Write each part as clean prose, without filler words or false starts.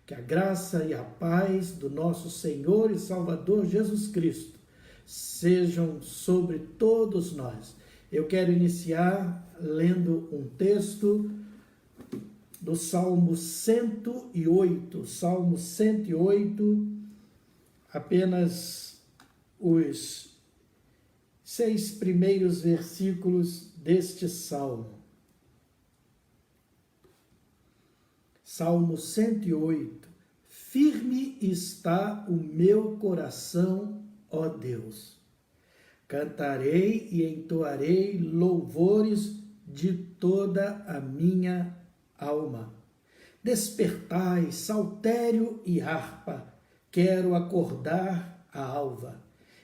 Que a graça e a paz do nosso Senhor e Salvador Jesus Cristo sejam sobre todos nós. Eu quero iniciar lendo um texto do Salmo 108. Salmo 108, apenas os 6 primeiros versículos deste salmo. Salmo 108. Firme está o meu coração, ó Deus. Cantarei e entoarei louvores de toda a minha alma. Despertai, saltério e harpa, quero acordar a alva.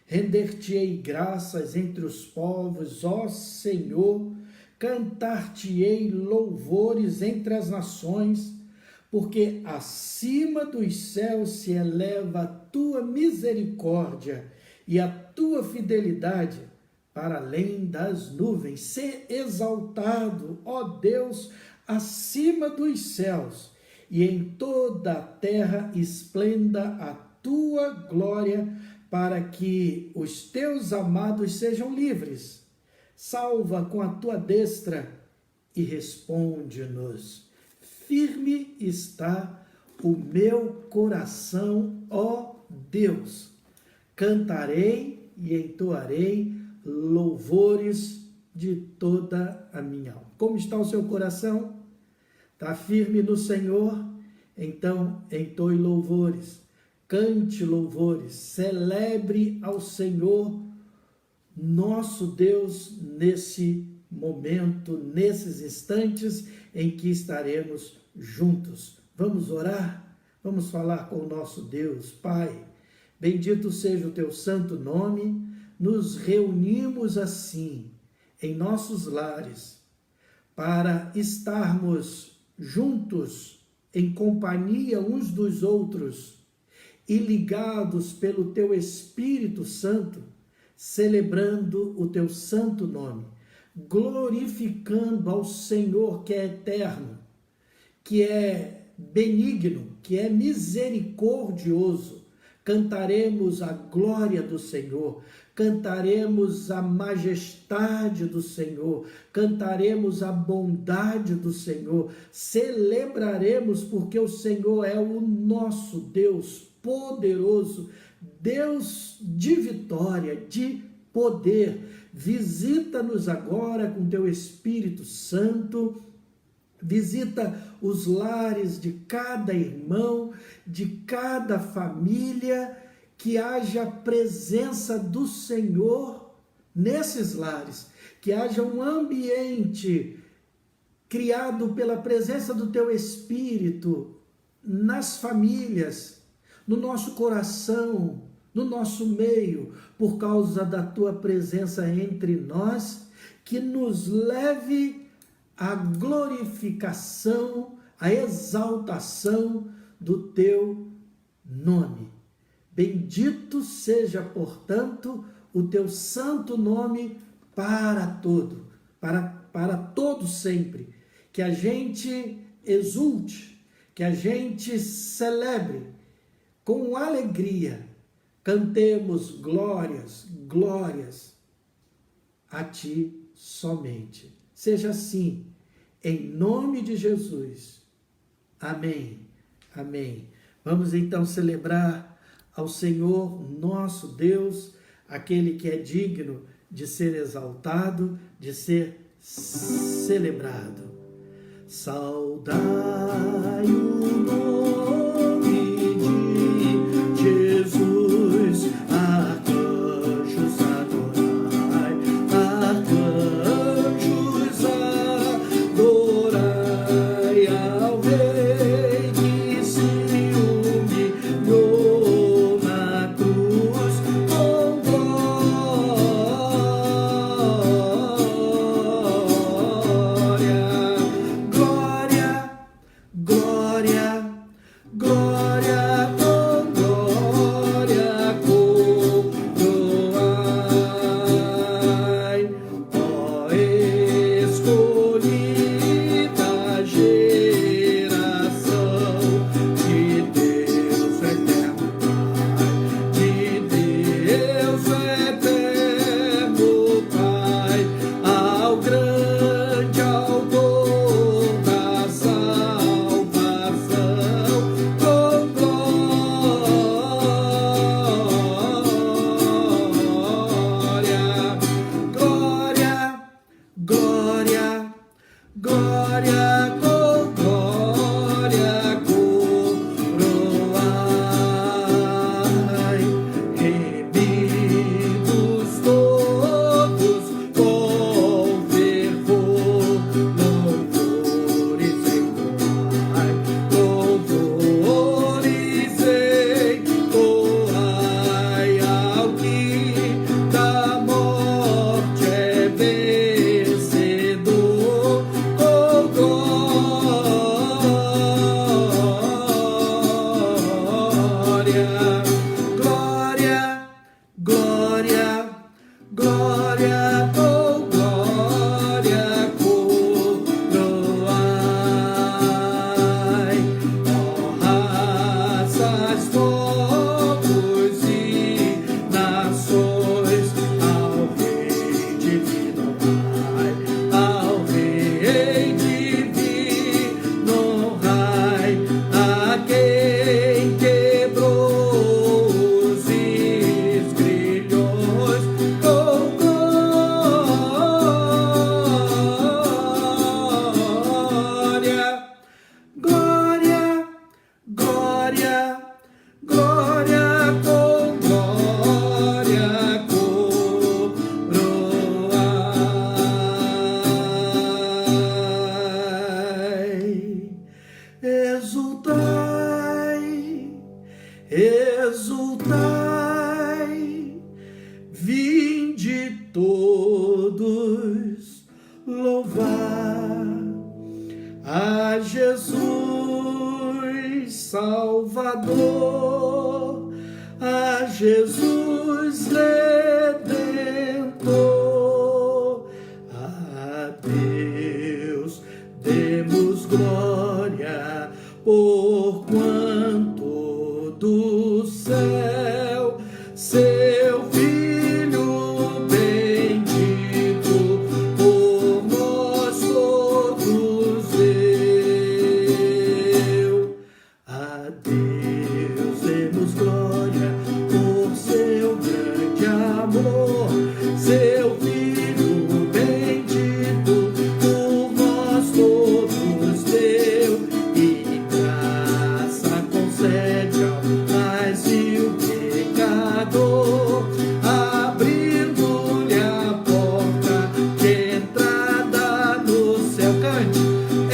Render-te-ei graças entre os povos, ó Senhor, cantar-te-ei louvores entre as nações, porque acima dos céus se eleva a tua misericórdia e a tua fidelidade para além das nuvens. Sê exaltado, ó Deus, acima dos céus, e em toda a terra esplenda a tua glória, para que os teus amados sejam livres. Salva com a tua destra e responde-nos. Firme está o meu coração, ó Deus. Cantarei e entoarei louvores de toda a minha alma. Como está o seu coração? Está firme no Senhor? Então entoe louvores, cante louvores, celebre ao Senhor, nosso Deus, nesse momento, nesses instantes em que estaremos juntos. Vamos orar? Vamos falar com o nosso Deus. Pai, bendito seja o teu santo nome. Nos reunimos assim em nossos lares para estarmos juntos em companhia uns dos outros e ligados pelo teu Espírito Santo, celebrando o teu santo nome, glorificando ao Senhor que é eterno, que é benigno, que é misericordioso. Cantaremos a glória do Senhor, cantaremos a majestade do Senhor, cantaremos a bondade do Senhor, celebraremos porque o Senhor é o nosso Deus poderoso, Deus de vitória, de poder. Visita-nos agora com teu Espírito Santo, visita os lares de cada irmão, de cada família, que haja presença do Senhor nesses lares, que haja um ambiente criado pela presença do teu Espírito nas famílias, no nosso coração, no nosso meio, por causa da tua presença entre nós, que nos leve à glorificação, à exaltação do teu nome. Bendito seja, portanto, o teu santo nome para todo sempre. Que a gente exulte, que a gente celebre com alegria, cantemos glórias, glórias a ti somente. Seja assim, em nome de Jesus. Amém, amém. Vamos então celebrar ao Senhor nosso Deus, aquele que é digno de ser exaltado, de ser celebrado. Saudai o nome de Jesus, arcanjos adorai, arcanjos adorai ao Rei que se humilhou na cruz com glória, glória, glória glória, glória com glória coroai. Exultai, exultai, vinde todos louvar a Jesus Salvador, a Jesus Redentor. A Deus demos glória, porquanto do céu seu Filho bendito por nós todos deu. A Deus demos glória por seu grande amor, seu Filho bendito por nós todos deu, e graça concede ao mais vil pecador, abrindo-lhe a porta de entrada no céu. Cante,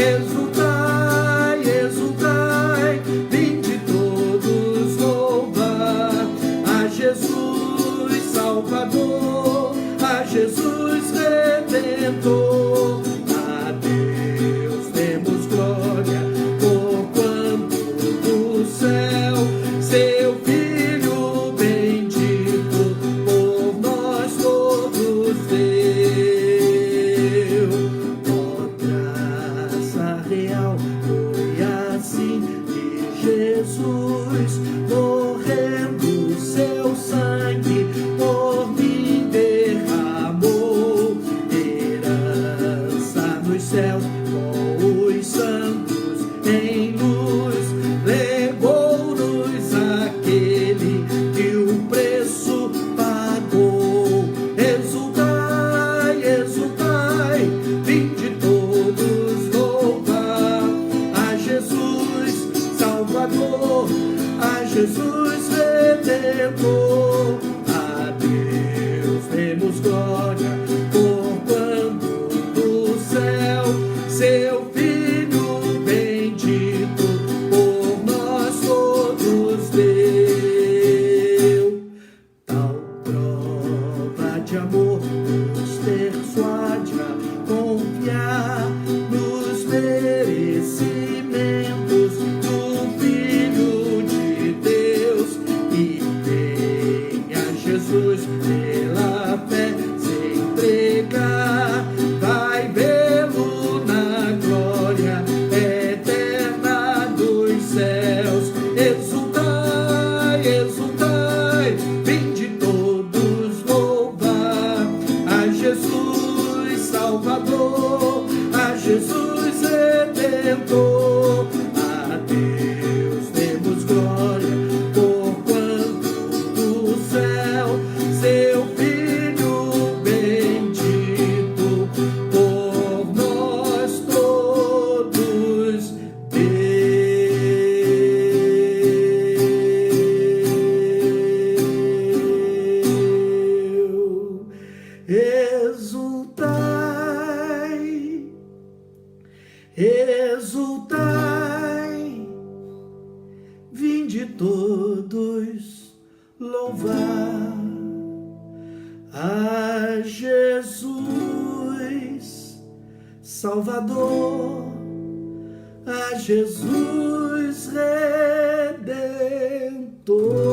exultai, exultai, vinde todos louvar a Jesus Salvador, a Jesus Redentor. A Deus demos glória, porquanto do céu seu Filho bendito por nós todos deu. Ó graça real, foi assim que Jesus, morrendo seu sangue por mim derramou, herança nos céus com os santos em luz, legou-nos aquele que o preço pagou. Exultai, exultai, vinde todos louvar a Jesus Salvador, a Jesus Redentor. A Deus demos glória, porquanto do céu seu Filho bendito por nós todos deu. Tal prova de amor nos persuade a confiar nos merecimentos do Filho de Deus, e venha Jesus pela fé se entregar, vai vê-lo na glória eterna dos céus. Exultai, exultai, vinde todos louvar a Jesus Salvador, a Jesus Redentor. A Deus demos glória, porquanto do céu seu Filho bendito por nós todos deu. Exultai, exultai, vinde todos louvar a Jesus Salvador, a Jesus Redentor.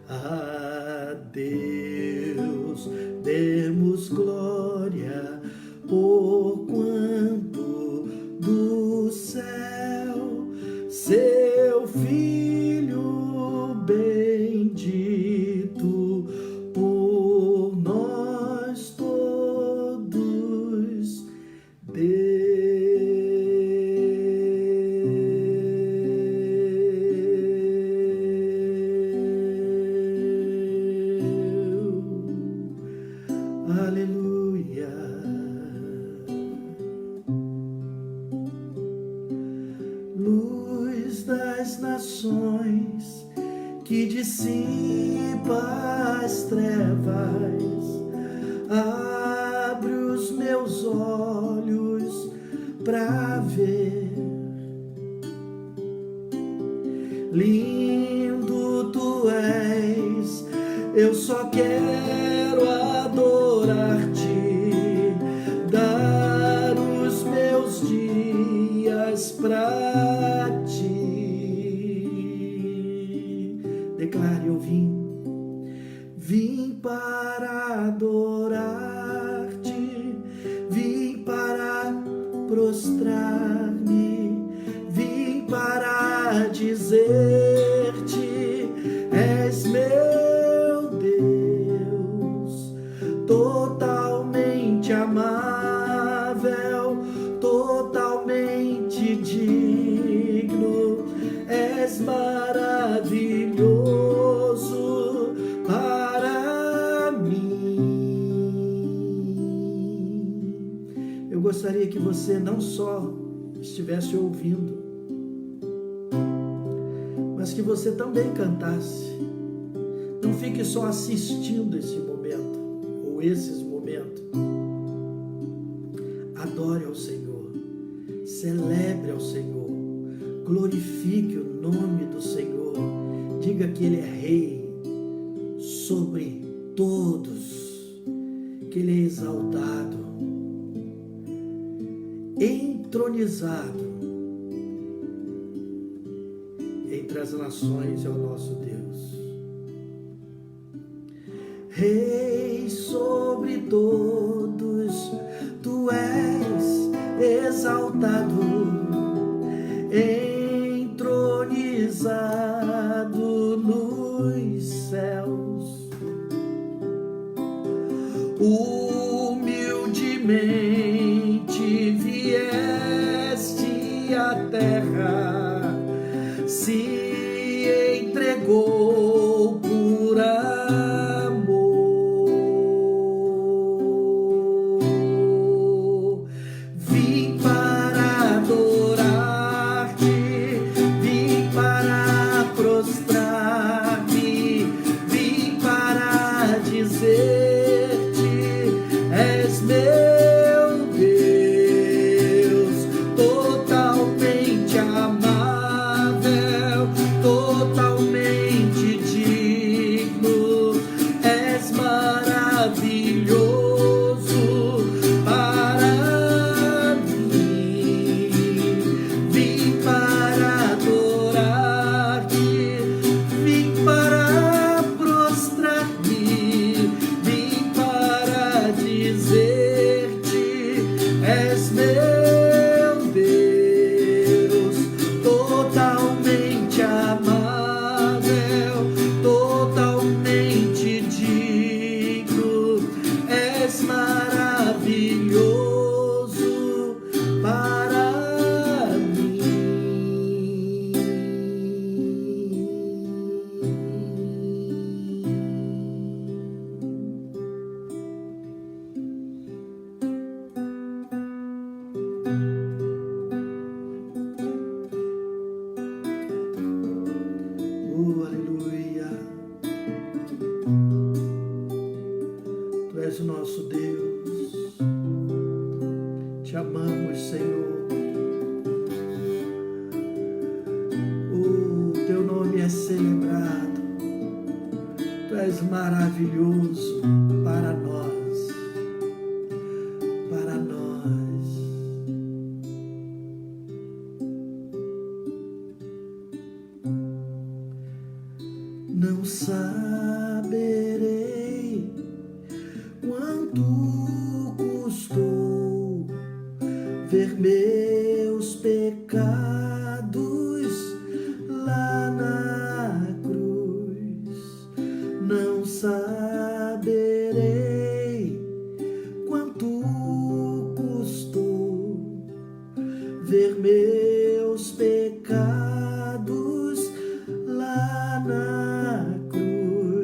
A Deus demos glória, porquanto do céu seu Filho bendito por nós todos deu. Aleluia. Luz das nações, que dissipa as trevas, abre os meus olhos para ver. Lindo tu és, eu só quero adorar-te, dar os meus dias pra ti. Declare: eu vim para adorar-te, vim para prostrar-me, vim para dizer-te: és meu Deus, totalmente amável, totalmente digno, és maravilhoso para mim. Eu gostaria que você não só estivesse ouvindo, mas que você também cantasse. Não fique só assistindo esse momento, ou esses momentos. Adore ao Senhor, celebre ao Senhor, glorifique o nome do Senhor, diga que Ele é Rei sobre todos, que Ele é exaltado, entronizado entre as nações é o nosso Deus. Rei sobre todos, tu és exaltado, entronizado nos céus. Humildemente vieste à terra, se entregou por amor. Vim para adorar-te, vim para prostrar-me, vim para dizer-te: és meu Deus, totalmente amável, totalmente digno, és maravilhoso para mim. Vim para adorar-te, vim para prostrar-me, vim para dizer-te: és meu Deus, totalmente amável, totalmente digno, és maravilhoso para mim. Aleluia. Tu és o nosso Deus, te amamos, Senhor. O teu nome é celebrado, tu és maravilhoso para nós, para nós. Não saberei quanto custou ver meus pecados lá na cruz. Não saberei quanto custou ver meus pecados lá na cruz.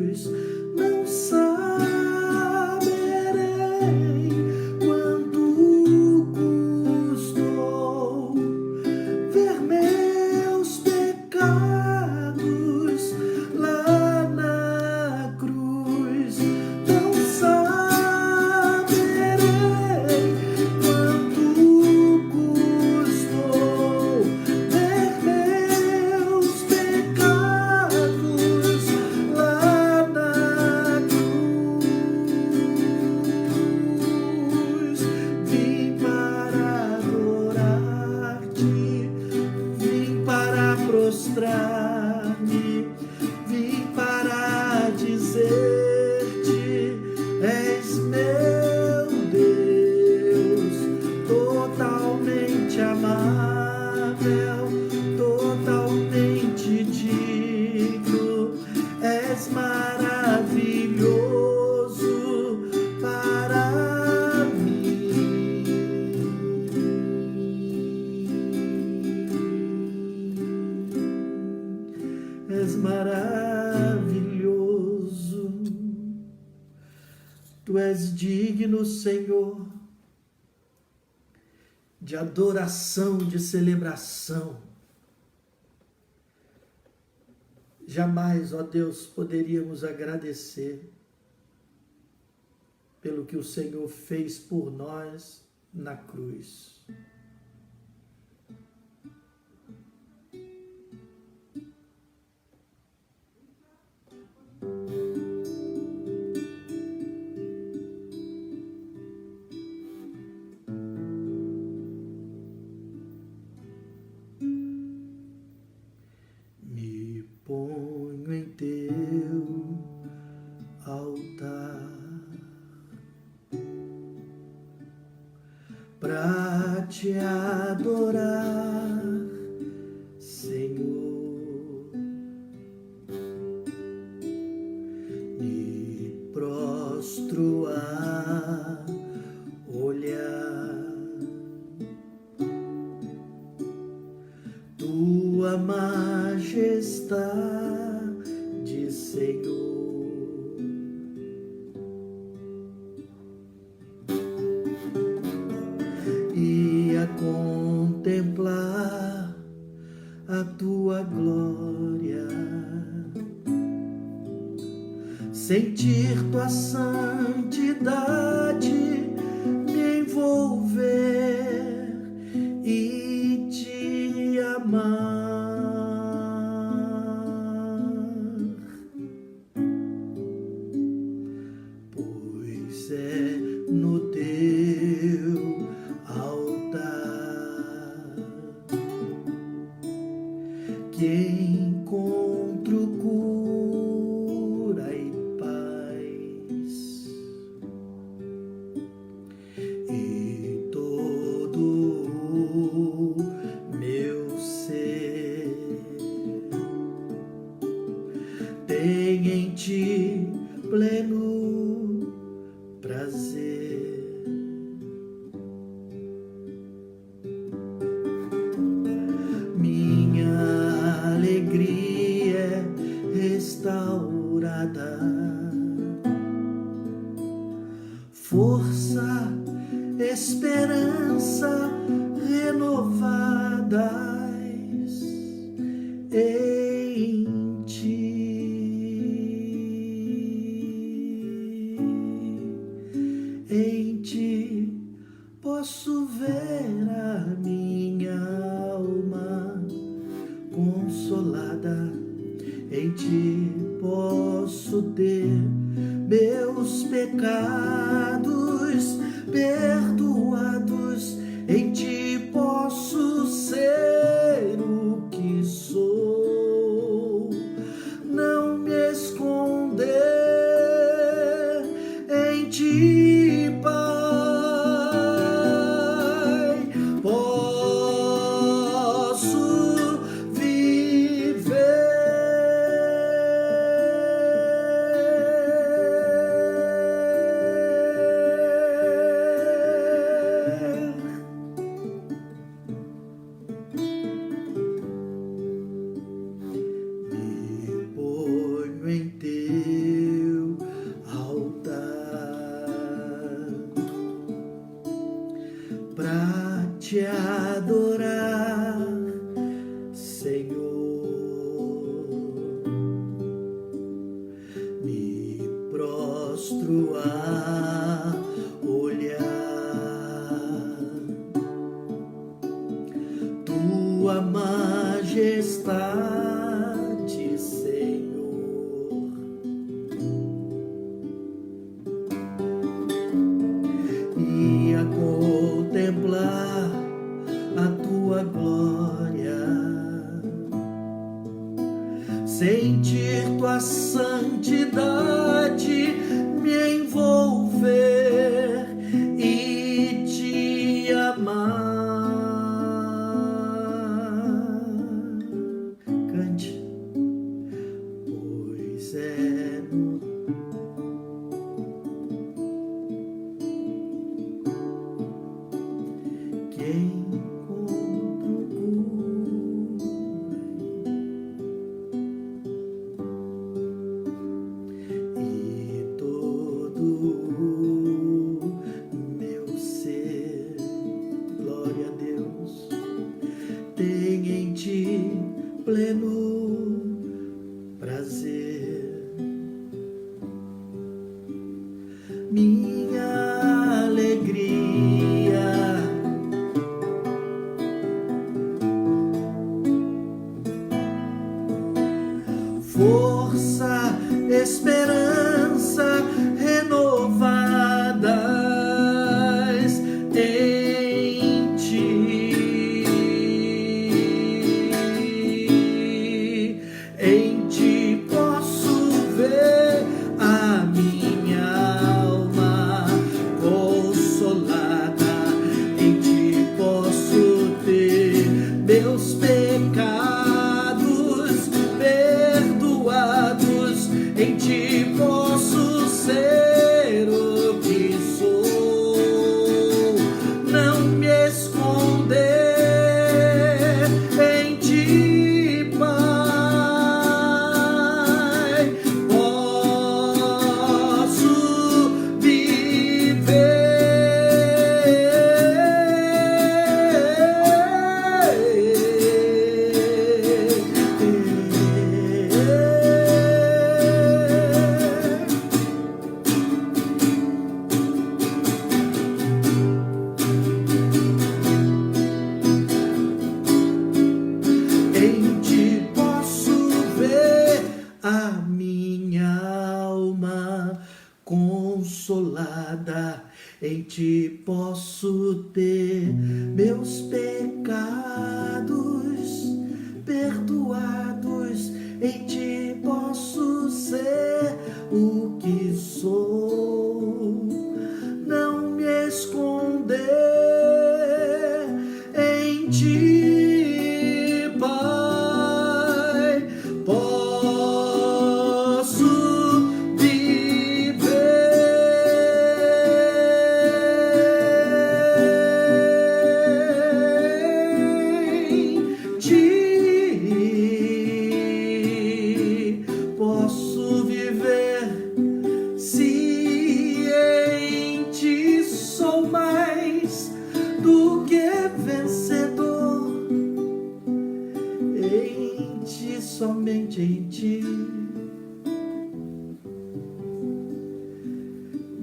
mostrar-me, vim para dizer-te: és meu Deus, totalmente amável, totalmente digno, és maravilhoso para mim. És maravilhoso. Tu és digno, Senhor, de adoração, de celebração. Jamais, ó Deus, poderíamos agradecer pelo que o Senhor fez por nós na cruz. Me ponho em teu altar pra te adorar, Senhor. Me prostro a olhar tua majestade, Senhor. E a contemplar a tua glória, sentir tua santidade me envolver e te amar. Pois é no teu altar que encontro cura e paz, e todo o meu ser tem em ti pleno prazer. Minha alegria é restaurada, força, esperança renovadas em ti. Em ti posso ver a minha alma consolada, em ti posso ter meus pecados perdoados, em ti posso ser o que sou, não me esconder em ti, Pai, posso viver. Me ponho em teu altar pra te adorar, Senhor. Me prostro a olhar tua majestade, Senhor. E a contemplar a tua glória, sentir tua santidade me envolver e te amar. Cante, pois é no que encontro e todo meu ser, glória a Deus, tem em ti pleno prazer. Minha alegria, força, esperança renovadas em ti. Em ti posso ver a minha alma consolada. Em ti posso ter meus pecados perdoados. Em ti posso ser o que sou, não me esconder. Em ti, Pai, posso Em ti posso ver a minha alma consolada. Em ti posso ter meus pecados perdoados. Em ti posso ser o que sou, não me esconder. Em ti, Pai, posso viver. Em ti posso viver. Se em ti sou mais do que vencedor, em ti, somente em ti.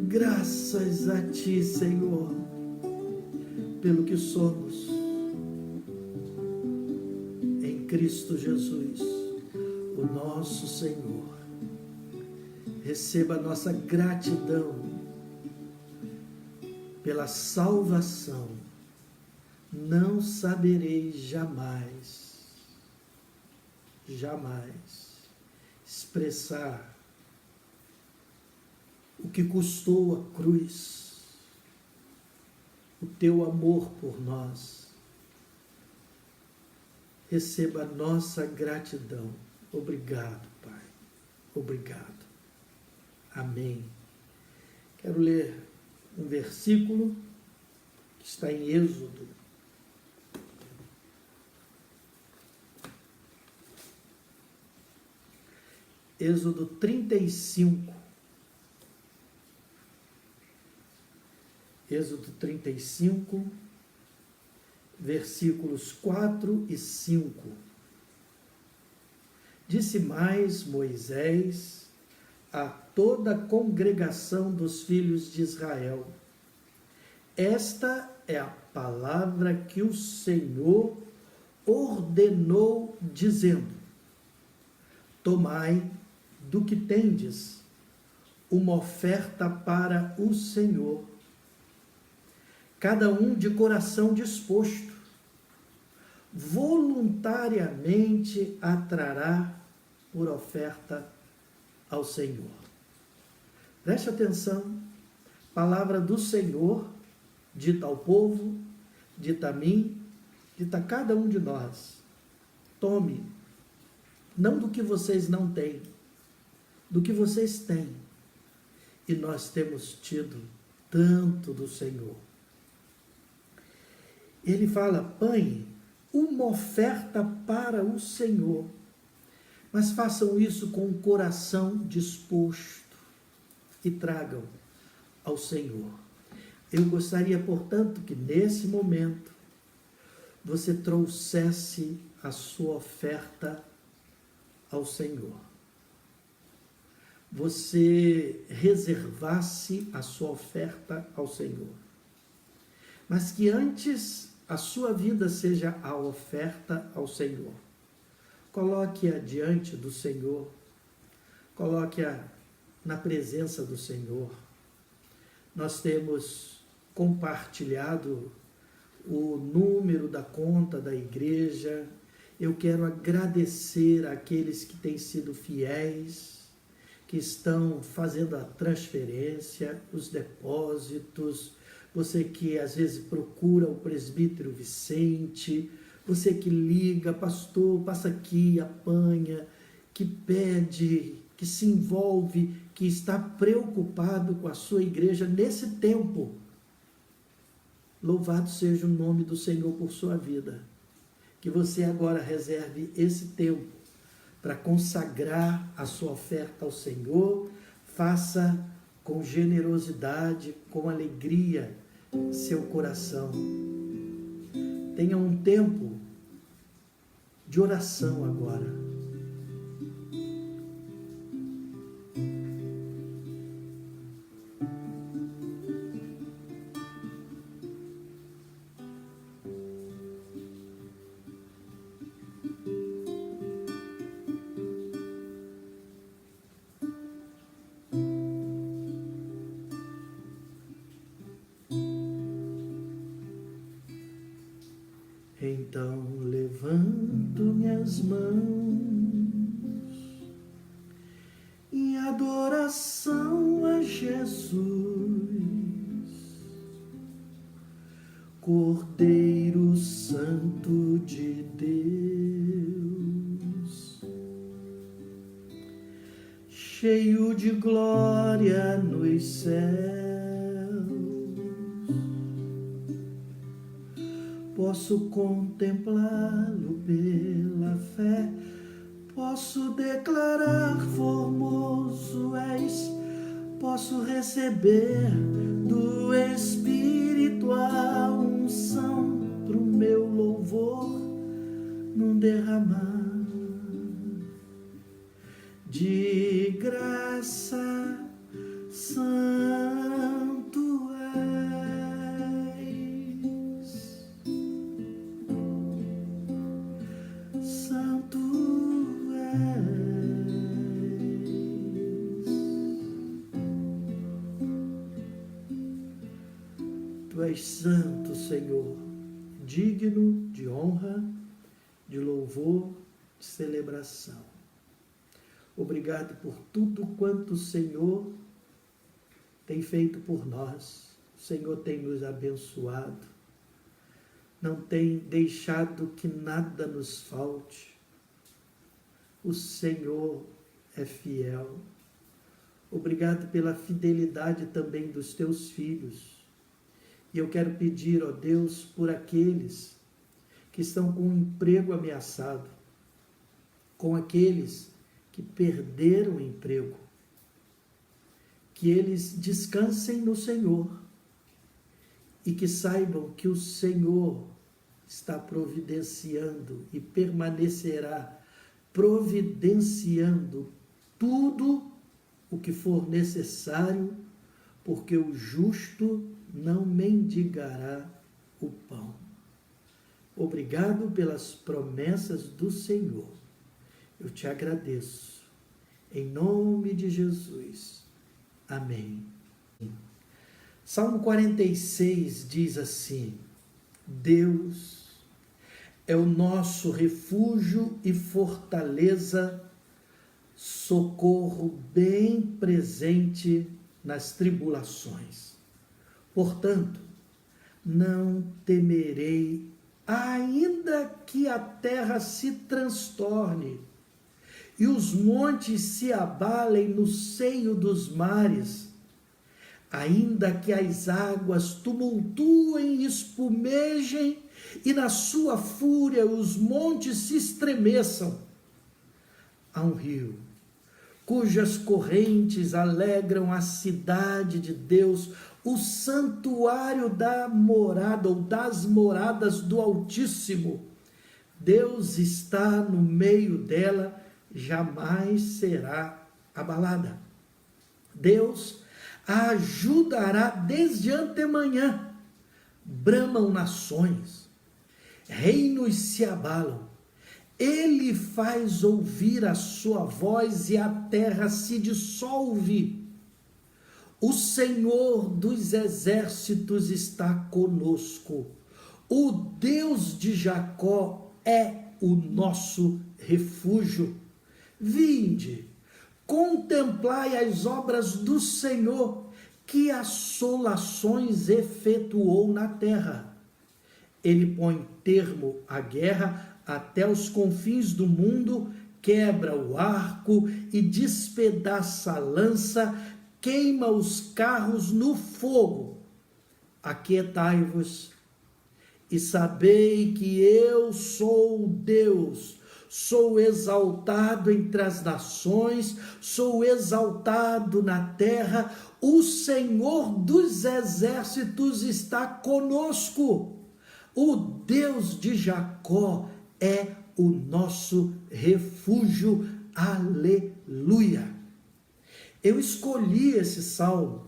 Graças a ti, Senhor, pelo que somos em Cristo Jesus, o nosso Senhor. Receba a nossa gratidão pela salvação. Não saberei jamais expressar o que custou a cruz, o teu amor por nós. Receba a nossa gratidão. Obrigado, Pai. Obrigado. Amém. Quero ler um versículo que está em Êxodo. Êxodo 35. Êxodo 35, versículos 4 e 5. Disse mais Moisés a toda a congregação dos filhos de Israel: esta é a palavra que o Senhor ordenou, dizendo: tomai do que tendes uma oferta para o Senhor, cada um de coração disposto, voluntariamente a trará por oferta ao Senhor. Preste atenção, palavra do Senhor, dita ao povo, dita a mim, dita a cada um de nós. Tome, não do que vocês não têm, do que vocês têm. E nós temos tido tanto do Senhor. Ele fala, apanhe uma oferta para o Senhor, mas façam isso com o coração disposto e tragam ao Senhor. Eu gostaria, portanto, que nesse momento você trouxesse a sua oferta ao Senhor. Você reservasse a sua oferta ao Senhor. Mas que antes a sua vida seja a oferta ao Senhor. Coloque-a diante do Senhor. Coloque-a na presença do Senhor. Nós temos compartilhado o número da conta da igreja. Eu quero agradecer àqueles que têm sido fiéis, que estão fazendo a transferência, os depósitos, você que às vezes procura o presbítero Vicente, você que liga, pastor, passa aqui, apanha, que pede, que se envolve, que está preocupado com a sua igreja nesse tempo. Louvado seja o nome do Senhor por sua vida. Que você agora reserve esse tempo para consagrar a sua oferta ao Senhor, faça com generosidade, com alegria, seu coração. Tenha um tempo de oração agora. Então levanto minhas mãos em adoração a Jesus, Cordeiro Santo de Deus, cheio de glória nos céus. Posso contemplá-lo pela fé, posso declarar formoso és, posso receber do Espírito a unção pro meu louvor, num derramar de graça. Santo és, Santo és. Tu és santo, Senhor, digno de honra, de louvor, de celebração. Obrigado por tudo quanto o Senhor tem feito por nós. O Senhor tem nos abençoado, não tem deixado que nada nos falte. O Senhor é fiel. Obrigado pela fidelidade também dos teus filhos. E eu quero pedir, ó Deus, por aqueles que estão com o emprego ameaçado, com aqueles que perderam o emprego, que eles descansem no Senhor e que saibam que o Senhor está providenciando e permanecerá providenciando tudo o que for necessário, porque o justo não mendigará o pão. Obrigado pelas promessas do Senhor. Eu te agradeço. Em nome de Jesus. Amém. Salmo 46 diz assim: Deus é o nosso refúgio e fortaleza, socorro bem presente nas tribulações. Portanto, não temerei, ainda que a terra se transtorne e os montes se abalem no seio dos mares, ainda que as águas tumultuem e espumejem e na sua fúria os montes se estremeçam. Há um rio cujas correntes alegram a cidade de Deus, o santuário da morada ou das moradas do Altíssimo. Deus está no meio dela, jamais será abalada. Deus a ajudará desde antemanhã. Bramam nações, reinos se abalam. Ele faz ouvir a sua voz e a terra se dissolve. O Senhor dos exércitos está conosco. O Deus de Jacó é o nosso refúgio. Vinde, contemplai as obras do Senhor, que assolações efetuou na terra. Ele põe termo à guerra até os confins do mundo, quebra o arco e despedaça a lança, queima os carros no fogo. Aquietai-vos e sabei que eu sou Deus, sou exaltado entre as nações, sou exaltado na terra, o Senhor dos exércitos está conosco. O Deus de Jacó é o nosso refúgio. Aleluia! Eu escolhi esse salmo.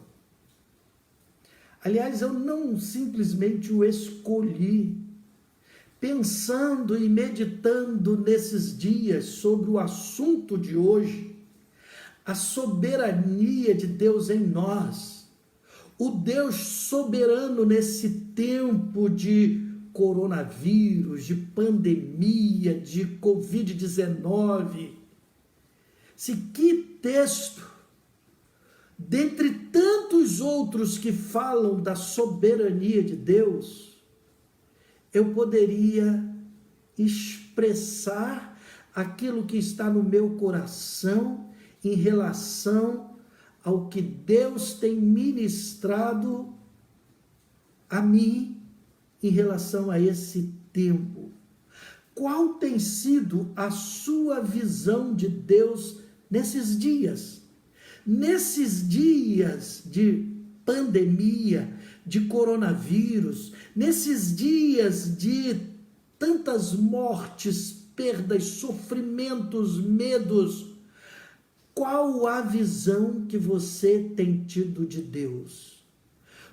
Aliás, eu não simplesmente o escolhi. Pensando e meditando nesses dias sobre o assunto de hoje, a soberania de Deus em nós, o Deus soberano nesse tempo de coronavírus, de pandemia, de Covid-19. Que texto, dentre tantos outros que falam da soberania de Deus, eu poderia expressar aquilo que está no meu coração em relação ao que Deus tem ministrado a mim em relação a esse tempo. Qual tem sido a sua visão de Deus nesses dias? Nesses dias de pandemia, de coronavírus, nesses dias de tantas mortes, perdas, sofrimentos, medos, qual a visão que você tem tido de Deus?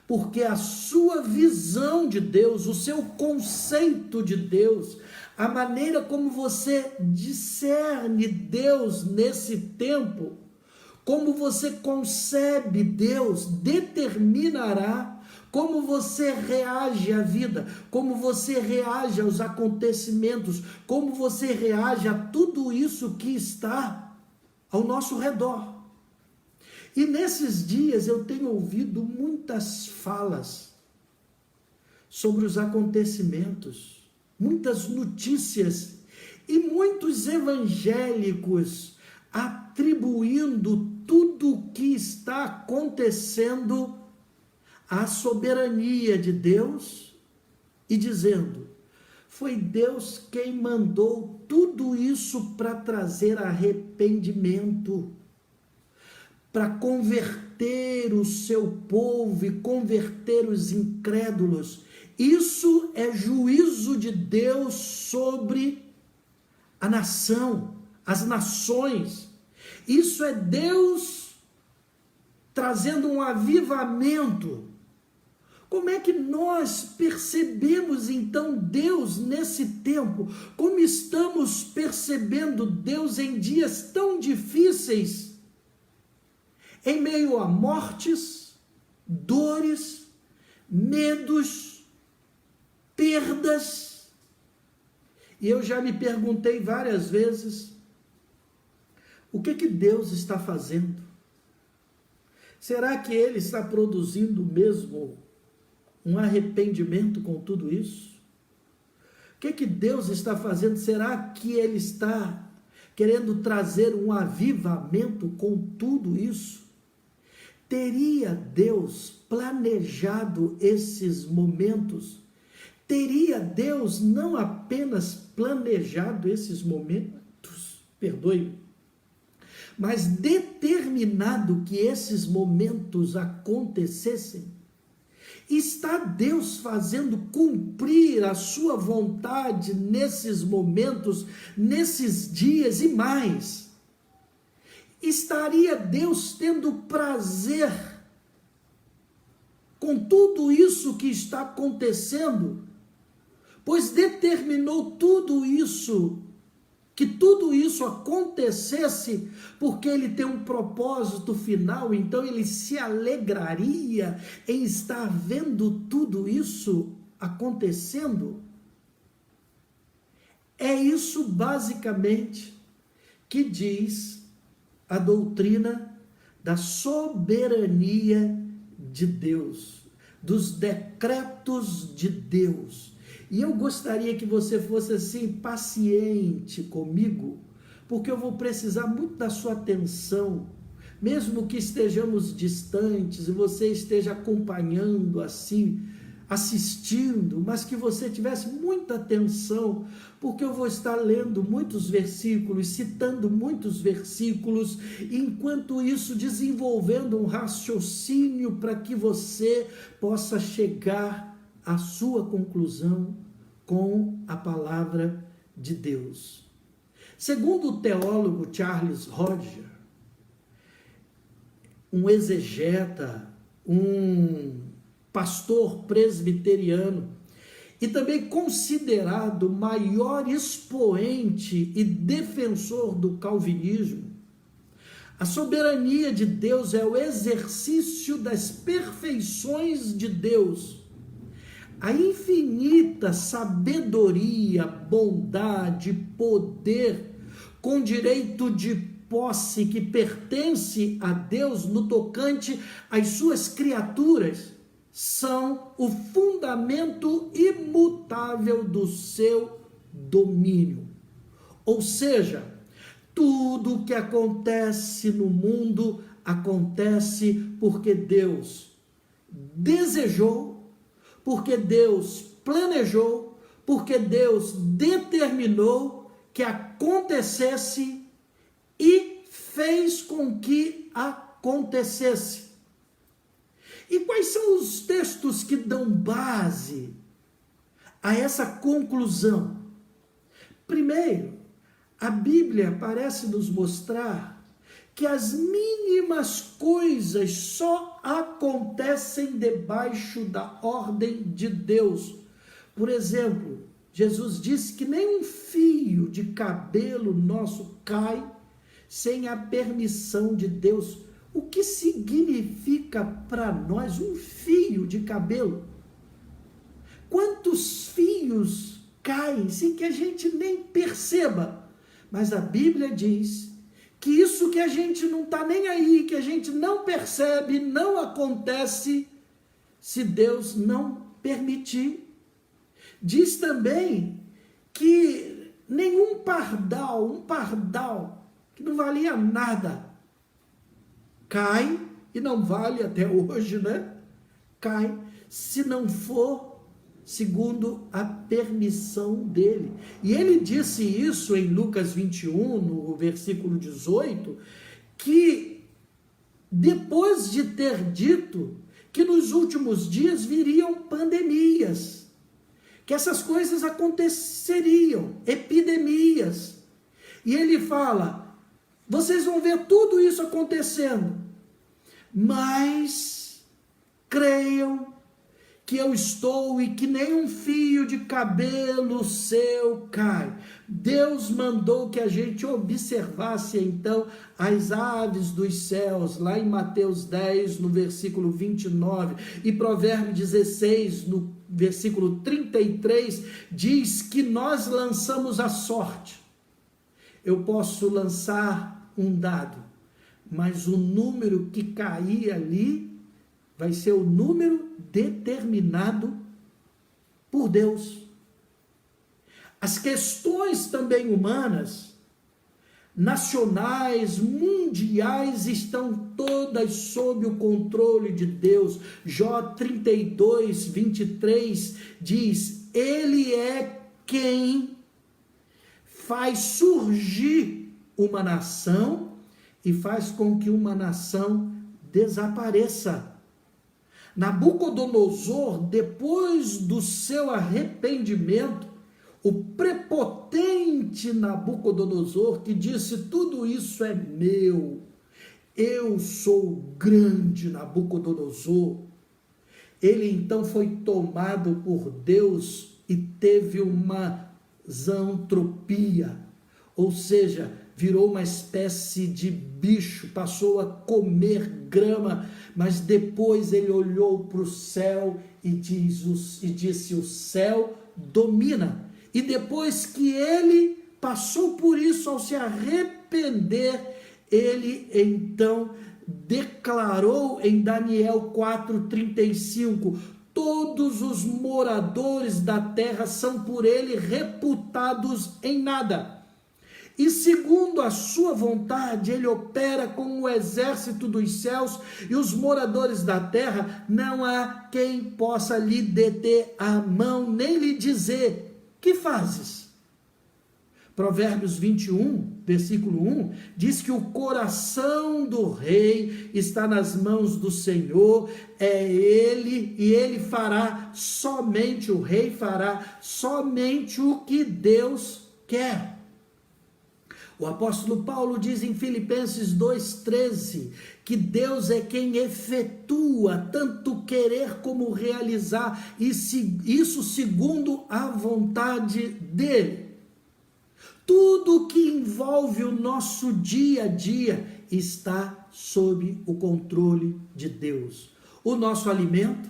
Porque a sua visão de Deus, o seu conceito de Deus, a maneira como você discerne Deus nesse tempo, como você concebe Deus, determinará como você reage à vida, como você reage aos acontecimentos, como você reage a tudo isso que está ao nosso redor. E nesses dias eu tenho ouvido muitas falas sobre os acontecimentos, muitas notícias e muitos evangélicos atribuindo tudo o que está acontecendo à soberania de Deus e dizendo: foi Deus quem mandou tudo isso para trazer arrependimento, para converter o seu povo e converter os incrédulos. Isso é juízo de Deus sobre a nação, as nações. Isso é Deus trazendo um avivamento. Como é que nós percebemos então Deus nesse tempo? Como estamos percebendo Deus em dias tão difíceis? Em meio a mortes, dores, medos, perdas. E eu já me perguntei várias vezes, O que Deus está fazendo? Será que Ele está produzindo mesmo um arrependimento com tudo isso? O que Deus está fazendo? Será que Ele está querendo trazer um avivamento com tudo isso? Teria Deus planejado esses momentos? Teria Deus não apenas planejado esses momentos, perdoe-me, mas determinado que esses momentos acontecessem? Está Deus fazendo cumprir a sua vontade nesses momentos, nesses dias e mais? Estaria Deus tendo prazer com tudo isso que está acontecendo? Pois determinou tudo isso, que tudo isso acontecesse, porque Ele tem um propósito final, então Ele se alegraria em estar vendo tudo isso acontecendo? É isso basicamente que diz a doutrina da soberania de Deus, dos decretos de Deus. E eu gostaria que você fosse assim, paciente comigo, porque eu vou precisar muito da sua atenção, mesmo que estejamos distantes e você esteja acompanhando assim, assistindo, mas que você tivesse muita atenção, porque eu vou estar lendo muitos versículos, citando muitos versículos, enquanto isso desenvolvendo um raciocínio para que você possa chegar à sua conclusão com a palavra de Deus. Segundo o teólogo Charles Roger, um exegeta, um pastor presbiteriano e também considerado maior expoente e defensor do calvinismo, a soberania de Deus é o exercício das perfeições de Deus, a infinita sabedoria, bondade, poder, com direito de posse que pertence a Deus no tocante às suas criaturas, são o fundamento imutável do seu domínio. Ou seja, tudo o que acontece no mundo acontece porque Deus desejou, porque Deus planejou, porque Deus determinou que acontecesse e fez com que acontecesse. E quais são os textos que dão base a essa conclusão? Primeiro, a Bíblia parece nos mostrar que as mínimas coisas só acontecem debaixo da ordem de Deus. Por exemplo, Jesus disse que nem um fio de cabelo nosso cai sem a permissão de Deus. O que significa para nós um fio de cabelo? Quantos fios caem sem que a gente nem perceba? Mas a Bíblia diz que isso que a gente não está nem aí, que a gente não percebe, não acontece se Deus não permitir. Diz também que nenhum pardal, um pardal que não valia nada, cai, e não vale até hoje, né? Cai, se não for segundo a permissão dele. E ele disse isso em Lucas 21, no versículo 18, que depois de ter dito que nos últimos dias viriam pandemias, que essas coisas aconteceriam, epidemias. E ele fala: vocês vão ver tudo isso acontecendo, mas creiam que eu estou e que nem um fio de cabelo seu cai. Deus mandou que a gente observasse então as aves dos céus, lá em Mateus 10, no versículo 29, e Provérbios 16, no versículo 33, diz que nós lançamos a sorte. Eu posso lançar um dado, mas o número que cair ali vai ser o número determinado por Deus. As questões também humanas, nacionais, mundiais, estão todas sob o controle de Deus. Jó 32, 23 diz: Ele é quem faz surgir uma nação e faz com que uma nação desapareça. Nabucodonosor, depois do seu arrependimento, o prepotente Nabucodonosor, que disse: tudo isso é meu, eu sou o grande Nabucodonosor. Ele então foi tomado por Deus e teve uma zoantropia, ou seja, virou uma espécie de bicho, passou a comer grama, mas depois ele olhou para o céu e disse: o céu domina. E depois que ele passou por isso, ao se arrepender, ele então declarou em Daniel 4:35: todos os moradores da terra são por ele reputados em nada. E segundo a sua vontade, ele opera como o exército dos céus, e os moradores da terra, não há quem possa lhe deter a mão, nem lhe dizer: que fazes? Provérbios 21, versículo 1, diz que o coração do rei está nas mãos do Senhor, é ele, e ele fará somente, o rei fará somente o que Deus quer. O apóstolo Paulo diz em Filipenses 2,13, que Deus é quem efetua tanto querer como realizar, isso segundo a vontade dele. Tudo que envolve o nosso dia a dia está sob o controle de Deus. O nosso alimento,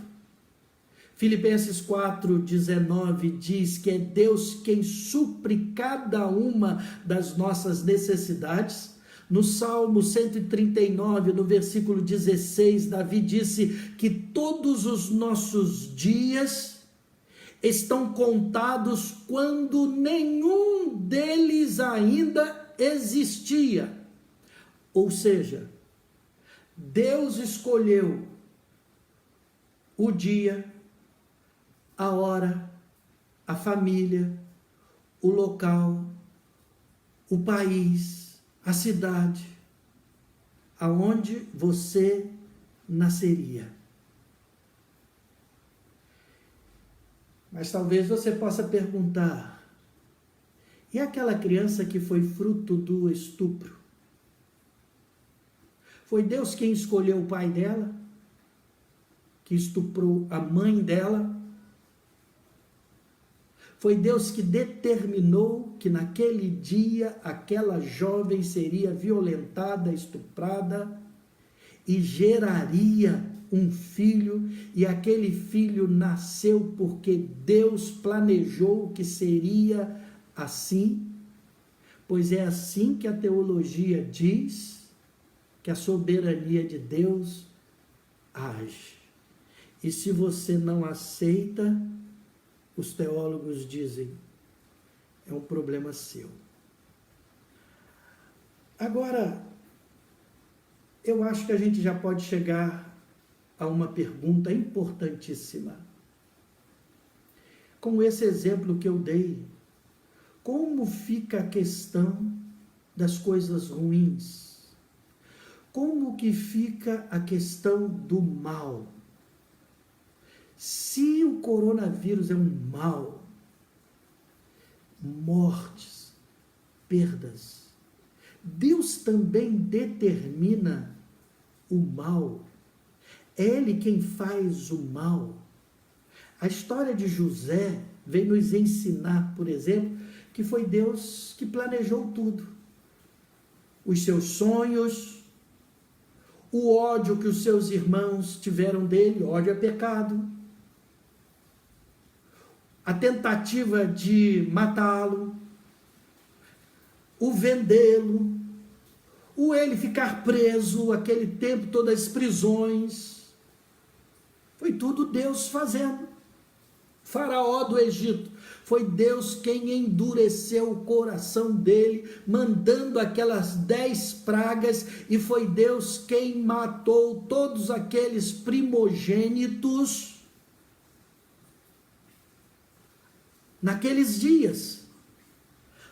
Filipenses 4,19 diz que é Deus quem supre cada uma das nossas necessidades. No Salmo 139, no versículo 16, Davi disse que todos os nossos dias estão contados quando nenhum deles ainda existia. Ou seja, Deus escolheu o dia, a hora, a família, o local, o país, a cidade, aonde você nasceria. Mas talvez você possa perguntar: e aquela criança que foi fruto do estupro? Foi Deus quem escolheu o pai dela, que estuprou a mãe dela? Foi Deus que determinou que naquele dia aquela jovem seria violentada, estuprada e geraria um filho, e aquele filho nasceu porque Deus planejou que seria assim? Pois é assim que a teologia diz que a soberania de Deus age. E se você não aceita, os teólogos dizem: é um problema seu. Agora, eu acho que a gente já pode chegar a uma pergunta importantíssima. Com esse exemplo que eu dei, como fica a questão das coisas ruins? Como que fica a questão do mal? Se o coronavírus é um mal, mortes, perdas, Deus também determina o mal. É Ele quem faz o mal. A história de José vem nos ensinar, por exemplo, que foi Deus que planejou tudo. Os seus sonhos, o ódio que os seus irmãos tiveram dele, ódio é pecado. A tentativa de matá-lo, o vendê-lo, o ele ficar preso, aquele tempo, todas as prisões, foi tudo Deus fazendo. Faraó do Egito, foi Deus quem endureceu o coração dele, mandando aquelas 10 pragas, e foi Deus quem matou todos aqueles primogênitos naqueles dias.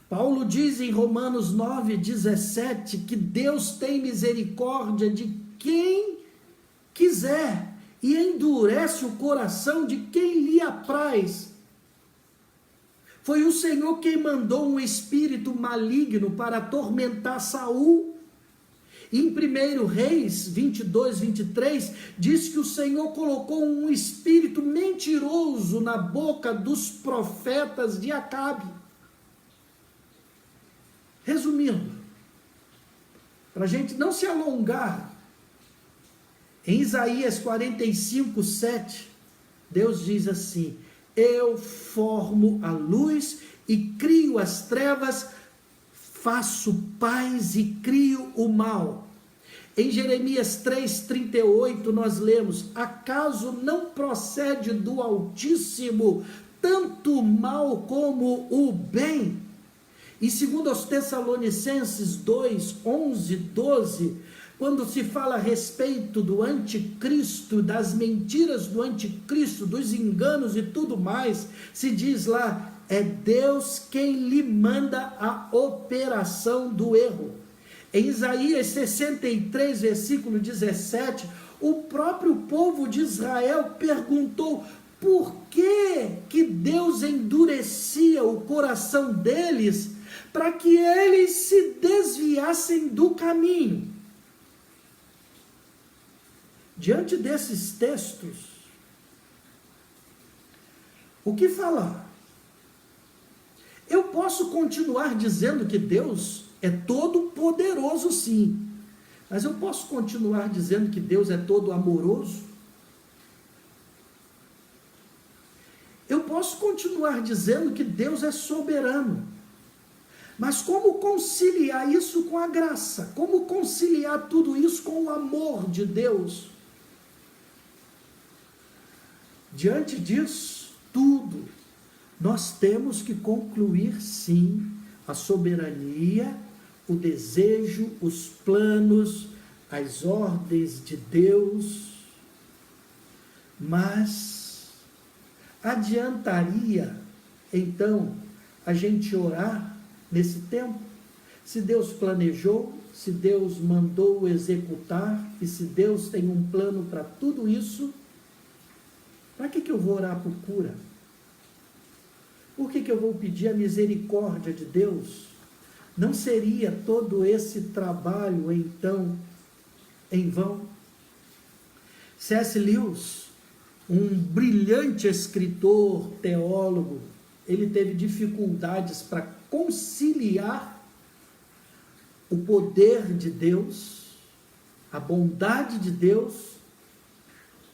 Paulo diz em Romanos 9:17 que Deus tem misericórdia de quem quiser e endurece o coração de quem lhe apraz. Foi o Senhor quem mandou um espírito maligno para atormentar Saul. Em 1 Reis 22:23 diz que o Senhor colocou um espírito mentiroso na boca dos profetas de Acabe. Resumindo, para a gente não se alongar, em Isaías 45:7, Deus diz assim: eu formo a luz e crio as trevas, faço paz e crio o mal. Em Jeremias 3:38 nós lemos: acaso não procede do Altíssimo tanto o mal como o bem? E segundo aos Tessalonicenses 2:11-12, quando se fala a respeito do anticristo, das mentiras do anticristo, dos enganos e tudo mais, se diz lá, é Deus quem lhe manda a operação do erro. Em Isaías 63, versículo 17, o próprio povo de Israel perguntou por que Deus endurecia o coração deles para que eles se desviassem do caminho. Diante desses textos, o que falar? Eu posso continuar dizendo que Deus é todo poderoso, sim, mas eu posso continuar dizendo que Deus é todo amoroso? Eu posso continuar dizendo que Deus é soberano, mas como conciliar isso com a graça? Como conciliar tudo isso com o amor de Deus? Diante disso tudo, nós temos que concluir sim a soberania, o desejo, os planos, as ordens de Deus, mas adiantaria então a gente orar nesse tempo? Se Deus planejou, se Deus mandou executar e se Deus tem um plano para tudo isso, para que eu vou orar por cura? Por que eu vou pedir a misericórdia de Deus? Não seria todo esse trabalho, então, em vão? C.S. Lewis, um brilhante escritor, teólogo, ele teve dificuldades para conciliar o poder de Deus, a bondade de Deus,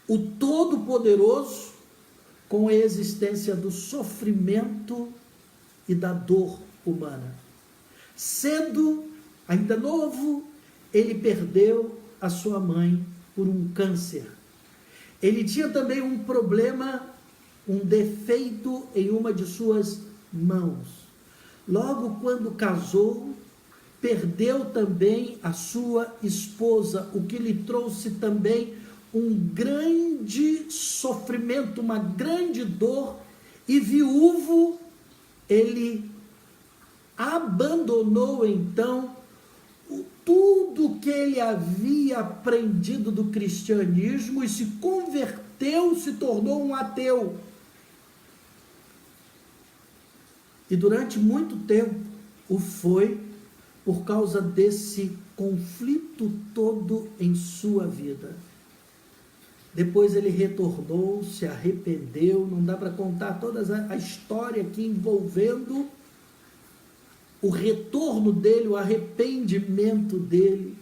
o Todo-Poderoso, com a existência do sofrimento e da dor humana. Cedo, ainda novo, ele perdeu a sua mãe por um câncer. Ele tinha também um problema, um defeito em uma de suas mãos. Logo quando casou, perdeu também a sua esposa, o que lhe trouxe também um grande sofrimento, uma grande dor, e viúvo, ele abandonou então tudo que ele havia aprendido do cristianismo e se converteu, se tornou um ateu. E durante muito tempo o foi por causa desse conflito todo em sua vida. Depois ele retornou, se arrependeu, não dá para contar toda a história aqui envolvendo o retorno dele, o arrependimento dele.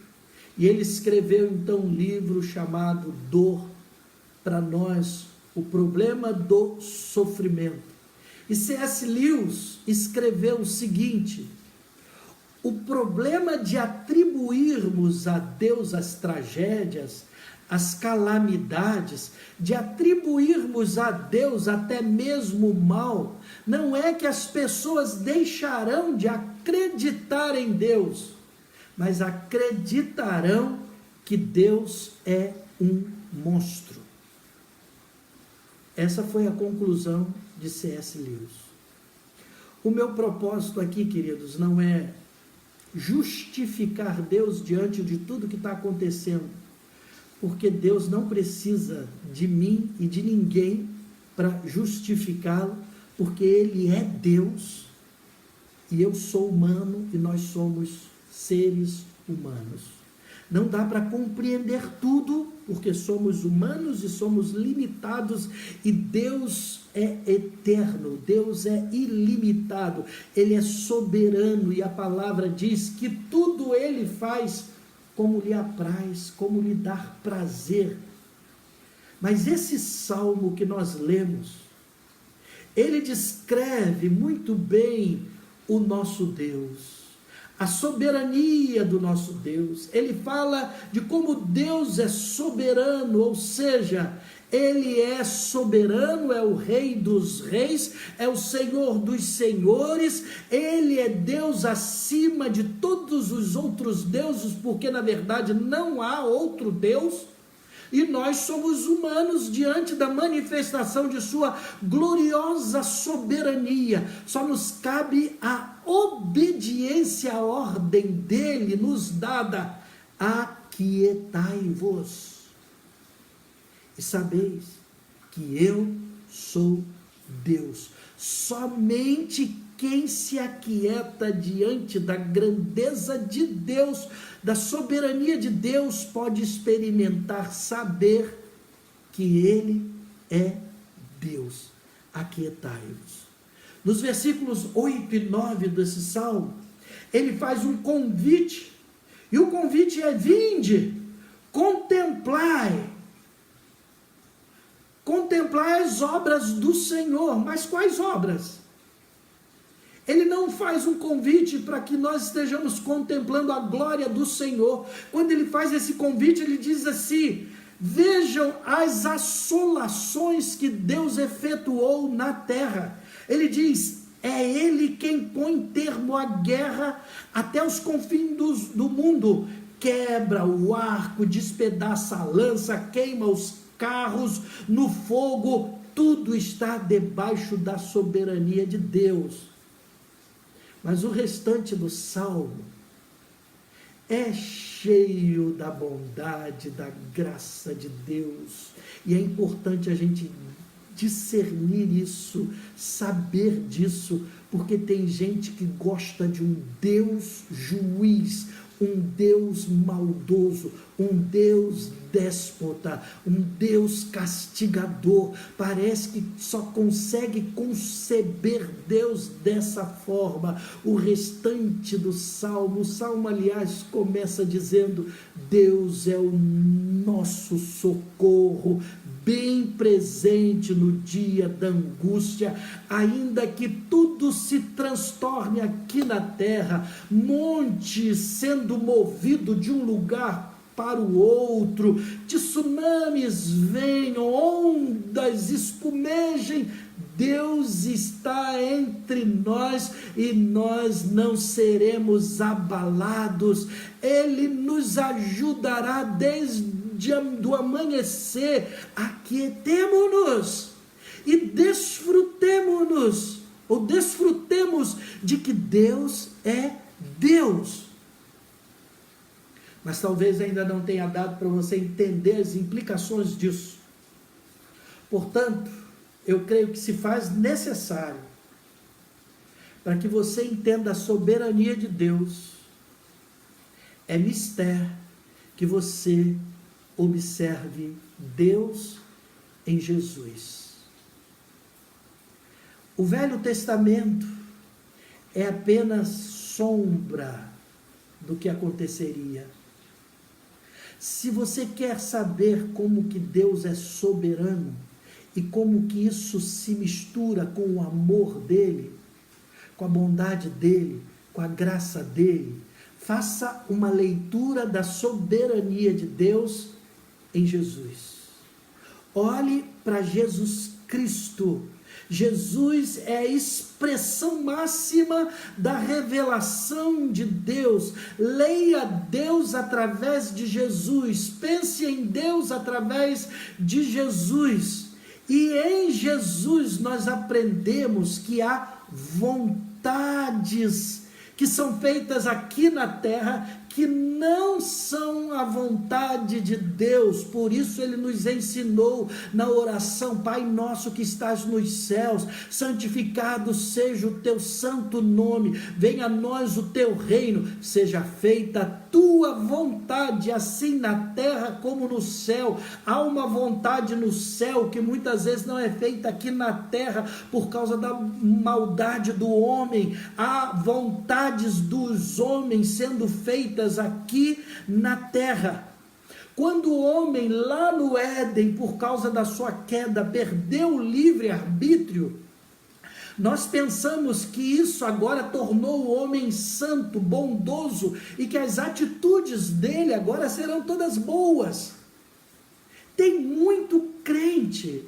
E ele escreveu então um livro chamado Dor para Nós, o problema do sofrimento. E C.S. Lewis escreveu o seguinte: O problema de atribuirmos a Deus as tragédias, as calamidades, de atribuirmos a Deus até mesmo o mal, não é que as pessoas deixarão de acreditar em Deus, mas acreditarão que Deus é um monstro. Essa foi a conclusão de C.S. Lewis. O meu propósito aqui, queridos, não é justificar Deus diante de tudo que está acontecendo, porque Deus não precisa de mim e de ninguém para justificá-lo, porque Ele é Deus e eu sou humano e nós somos seres humanos. Não dá para compreender tudo, porque somos humanos e somos limitados, e Deus é eterno, Deus é ilimitado, Ele é soberano, e a palavra diz que tudo Ele faz como lhe apraz, como lhe dar prazer. Mas esse salmo que nós lemos, ele descreve muito bem o nosso Deus, a soberania do nosso Deus. Ele fala de como Deus é soberano, ou seja, Ele é soberano, é o Rei dos reis, é o Senhor dos senhores, Ele é Deus acima de todos os outros deuses, porque na verdade não há outro Deus, e nós somos humanos diante da manifestação de sua gloriosa soberania. Só nos cabe a obediência à ordem dele nos dada: aquietai-vos e sabeis que eu sou Deus. Somente quem se aquieta diante da grandeza de Deus, da soberania de Deus, pode experimentar, saber que Ele é Deus. Aquietai-vos. Nos versículos 8 e 9 desse salmo, ele faz um convite, e o convite é: vinde, contemplai as obras do Senhor. Mas quais obras? Ele não faz um convite para que nós estejamos contemplando a glória do Senhor. Quando ele faz esse convite, ele diz assim: vejam as assolações que Deus efetuou na terra. Ele diz: é Ele quem põe termo à guerra até os confins do mundo. Quebra o arco, despedaça a lança, queima os carros no fogo. Tudo está debaixo da soberania de Deus. Mas o restante do salmo é cheio da bondade, da graça de Deus. E é importante a gente discernir isso, saber disso, porque tem gente que gosta de um Deus juiz, um Deus maldoso, um Deus déspota, um Deus castigador. Parece que só consegue conceber Deus dessa forma. O restante do salmo, o salmo, aliás, começa dizendo: Deus é o nosso socorro, bem presente no dia da angústia. Ainda que tudo se transtorne aqui na terra, montes sendo movido de um lugar para o outro, tsunamis venham, ondas espumejem, Deus está entre nós e nós não seremos abalados. Ele nos ajudará desde do amanhecer. Aquietemo-nos e desfrutemo-nos, ou desfrutemos de que Deus é Deus. Mas talvez ainda não tenha dado para você entender as implicações disso. Portanto, eu creio que se faz necessário, para que você entenda a soberania de Deus, é mistério que você observe Deus em Jesus. O Velho Testamento é apenas sombra do que aconteceria. Se você quer saber como que Deus é soberano e como que isso se mistura com o amor dele, com a bondade dele, com a graça dele, faça uma leitura da soberania de Deus em Jesus. Olhe para Jesus Cristo. Jesus é a expressão máxima da revelação de Deus. Leia Deus através de Jesus. Pense em Deus através de Jesus. E em Jesus nós aprendemos que há vontades que são feitas aqui na terra, que não são a vontade de Deus. Por isso ele nos ensinou na oração: Pai nosso que estás nos céus, santificado seja o teu santo nome, venha a nós o teu reino, seja feita a tua vontade, assim na terra como no céu. Há uma vontade no céu que muitas vezes não é feita aqui na terra por causa da maldade do homem. Há vontades dos homens sendo feitas aqui na terra. Quando o homem lá no Éden, por causa da sua queda, perdeu o livre-arbítrio, nós pensamos que isso agora tornou o homem santo, bondoso, e que as atitudes dele agora serão todas boas. Tem muito crente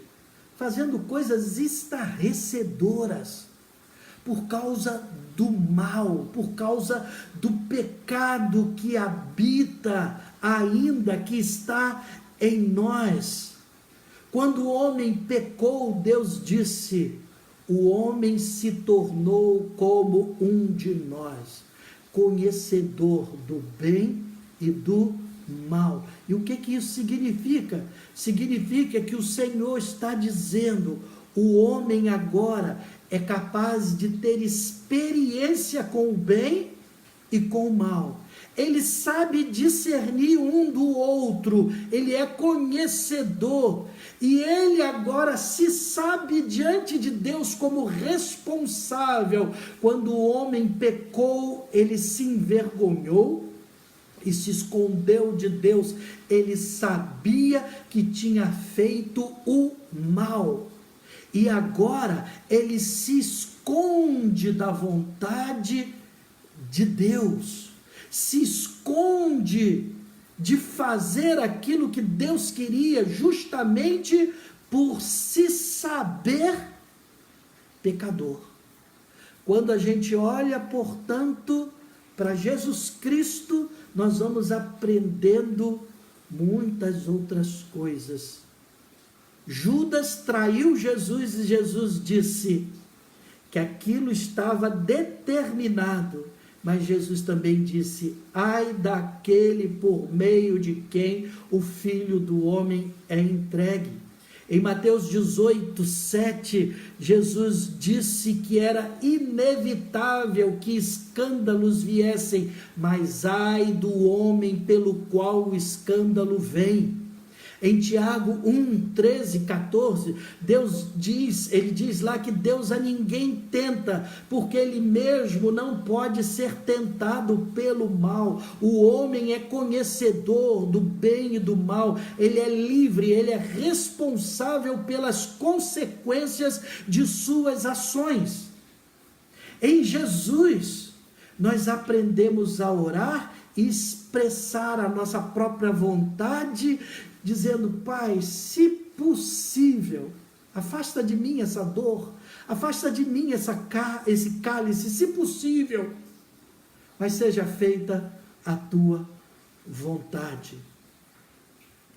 fazendo coisas estarrecedoras por causa do mal, por causa do pecado que habita ainda, que está em nós. Quando o homem pecou, Deus disse: o homem se tornou como um de nós, conhecedor do bem e do mal. E o que isso significa? Significa que o Senhor está dizendo: o homem agora é capaz de ter experiência com o bem e com o mal. Ele sabe discernir um do outro, ele é conhecedor, e ele agora se sabe diante de Deus como responsável. Quando o homem pecou, ele se envergonhou e se escondeu de Deus. Ele sabia que tinha feito o mal, e agora ele se esconde da vontade de Deus, se esconde de fazer aquilo que Deus queria, justamente por se saber pecador. Quando a gente olha, portanto, para Jesus Cristo, nós vamos aprendendo muitas outras coisas. Judas traiu Jesus e Jesus disse que aquilo estava determinado, mas Jesus também disse: ai daquele por meio de quem o Filho do Homem é entregue. Em Mateus 18, 7, Jesus disse que era inevitável que escândalos viessem, mas ai do homem pelo qual o escândalo vem. Em Tiago 1, 13, 14, ele diz lá que Deus a ninguém tenta, porque ele mesmo não pode ser tentado pelo mal. O homem é conhecedor do bem e do mal, ele é livre, ele é responsável pelas consequências de suas ações. Em Jesus, nós aprendemos a orar e expressar a nossa própria vontade, dizendo: Pai, se possível, afasta de mim essa dor, afasta de mim esse cálice, se possível, mas seja feita a tua vontade.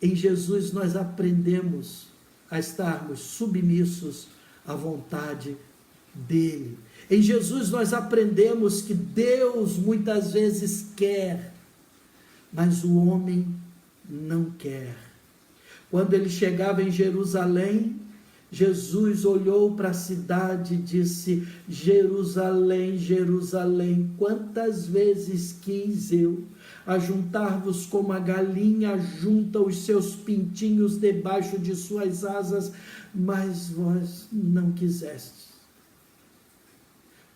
Em Jesus nós aprendemos a estarmos submissos à vontade dele. Em Jesus nós aprendemos que Deus muitas vezes quer, mas o homem não quer. Quando ele chegava em Jerusalém, Jesus olhou para a cidade e disse: Jerusalém, Jerusalém, quantas vezes quis eu ajuntar-vos como a galinha junta os seus pintinhos debaixo de suas asas, mas vós não quisestes.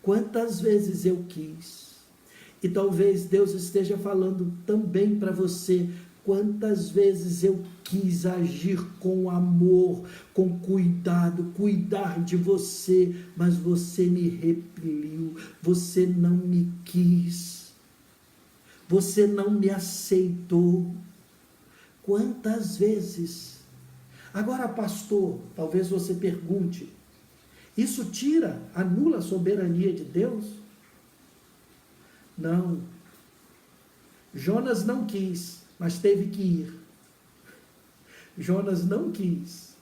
Quantas vezes eu quis. E talvez Deus esteja falando também para você: quantas vezes eu quis agir com amor, com cuidado, cuidar de você, mas você me repeliu, você não me quis, você não me aceitou. Quantas vezes? Agora, pastor, talvez você pergunte, isso anula a soberania de Deus? Não. Jonas não quis, mas teve que ir. Jonas não quis,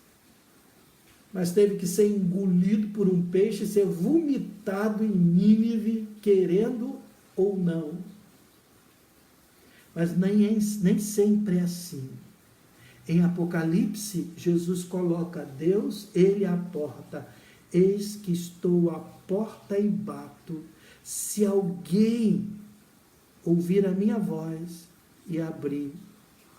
mas teve que ser engolido por um peixe, ser vomitado em Nínive, querendo ou não. Mas nem sempre é assim. Em Apocalipse, Jesus coloca Deus, ele é a porta. Eis que estou à porta e bato. Se alguém ouvir a minha voz e abrir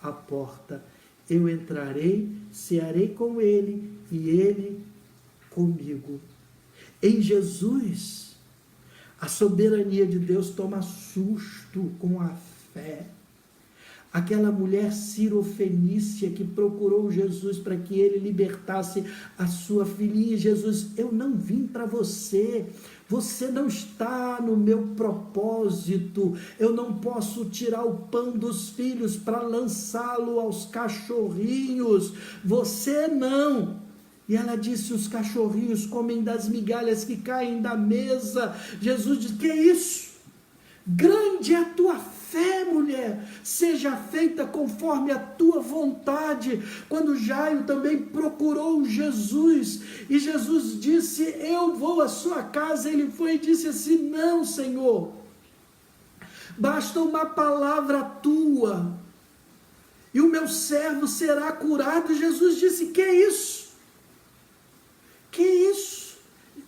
a porta, eu entrarei, cearei com ele e ele comigo. Em Jesus, a soberania de Deus toma susto com a fé. Aquela mulher cirofenícia que procurou Jesus para que ele libertasse a sua filhinha. Jesus, eu não vim para você. Você não está no meu propósito. Eu não posso tirar o pão dos filhos para lançá-lo aos cachorrinhos. Você não. E ela disse, os cachorrinhos comem das migalhas que caem da mesa. Jesus disse, que é isso? Grande é a tua fé, mulher, seja feita conforme a tua vontade. Quando Jairo também procurou Jesus, e Jesus disse, eu vou à sua casa, ele foi e disse assim, não, Senhor, basta uma palavra tua, e o meu servo será curado. Jesus disse, que isso? Que isso?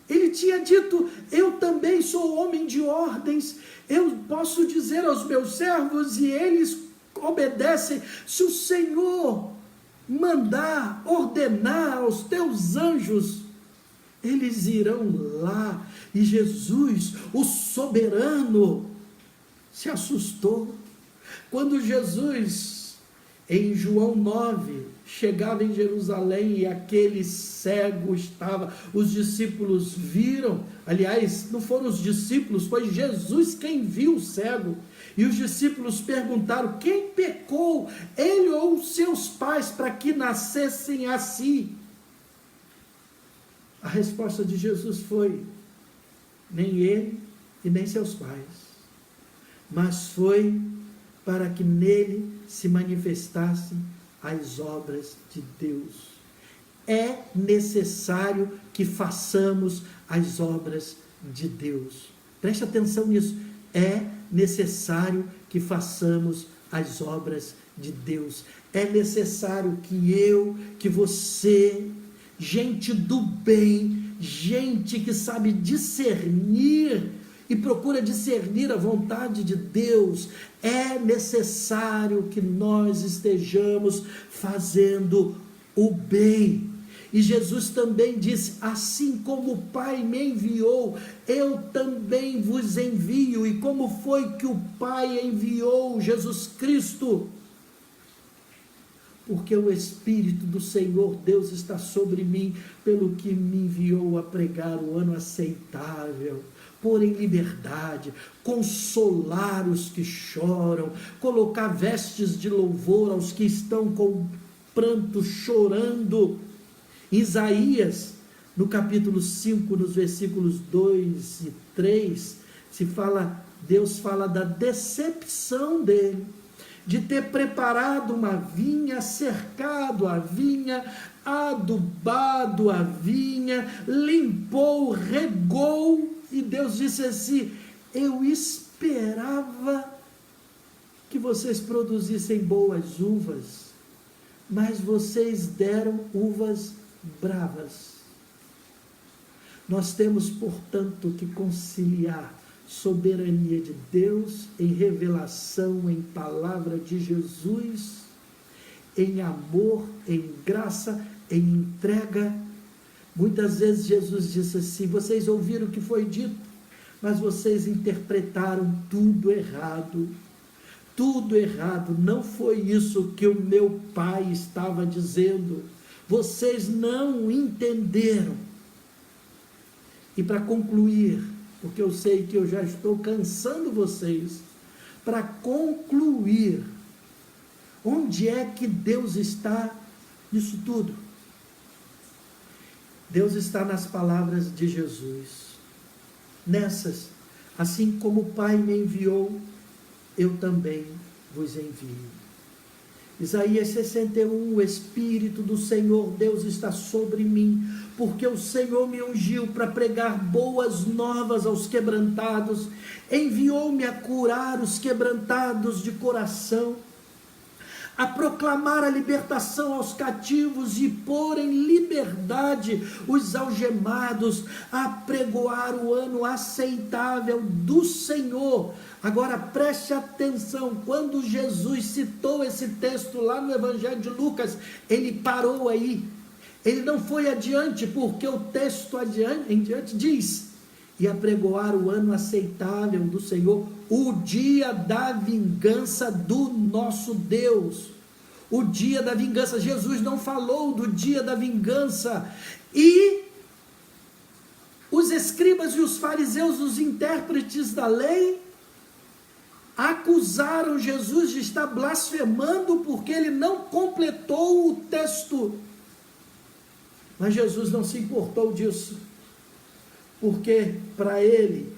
Ele tinha dito, eu também sou homem de ordens, eu posso dizer aos meus servos e eles obedecem. Se o Senhor mandar, ordenar aos teus anjos, eles irão lá. E Jesus, o soberano, se assustou. Quando Jesus, em João 9, chegava em Jerusalém e aquele cego estava, os discípulos viram, aliás, não foram os discípulos, foi Jesus quem viu o cego, e os discípulos perguntaram, quem pecou, ele ou os seus pais, para que nascessem assim? A resposta de Jesus foi, nem ele e nem seus pais, mas foi para que nele se manifestassem as obras de Deus. É necessário que façamos as obras de Deus. Preste atenção nisso. É necessário que façamos as obras de Deus. É necessário que eu, que você, gente do bem, gente que sabe discernir e procura discernir a vontade de Deus, é necessário que nós estejamos fazendo o bem. E Jesus também disse, assim como o Pai me enviou, eu também vos envio. E como foi que o Pai enviou Jesus Cristo? Porque o Espírito do Senhor Deus está sobre mim, pelo que me enviou a pregar o ano aceitável, pôr em liberdade, consolar os que choram, colocar vestes de louvor aos que estão com pranto chorando. Isaías, no capítulo 5, nos versículos 2 e 3, Deus fala da decepção dele, de ter preparado uma vinha, cercado a vinha, adubado a vinha, limpou, regou, e Deus disse assim, eu esperava que vocês produzissem boas uvas, mas vocês deram uvas bravas. Nós temos, portanto, que conciliar soberania de Deus em revelação, em palavra de Jesus, em amor, em graça, em entrega. Muitas vezes Jesus disse assim, vocês ouviram o que foi dito, mas vocês interpretaram tudo errado. tudo errado. Não foi isso que o meu pai estava dizendo. Vocês não entenderam. E para concluir, porque eu sei que eu já estou cansando vocês, para concluir, onde é que Deus está nisso tudo? Deus está nas palavras de Jesus. Nessas, assim como o Pai me enviou, eu também vos envio. Isaías 61, o Espírito do Senhor Deus está sobre mim, porque o Senhor me ungiu para pregar boas novas aos quebrantados, enviou-me a curar os quebrantados de coração, a proclamar a libertação aos cativos e pôr em liberdade os algemados, a pregoar o ano aceitável do Senhor. Agora preste atenção, quando Jesus citou esse texto lá no Evangelho de Lucas, ele parou aí, ele não foi adiante, porque o texto em diante diz: e apregoar o ano aceitável do Senhor, o dia da vingança do nosso Deus. O dia da vingança. Jesus não falou do dia da vingança. E os escribas e os fariseus, os intérpretes da lei, acusaram Jesus de estar blasfemando porque ele não completou o texto. Mas Jesus não se importou disso, porque para ele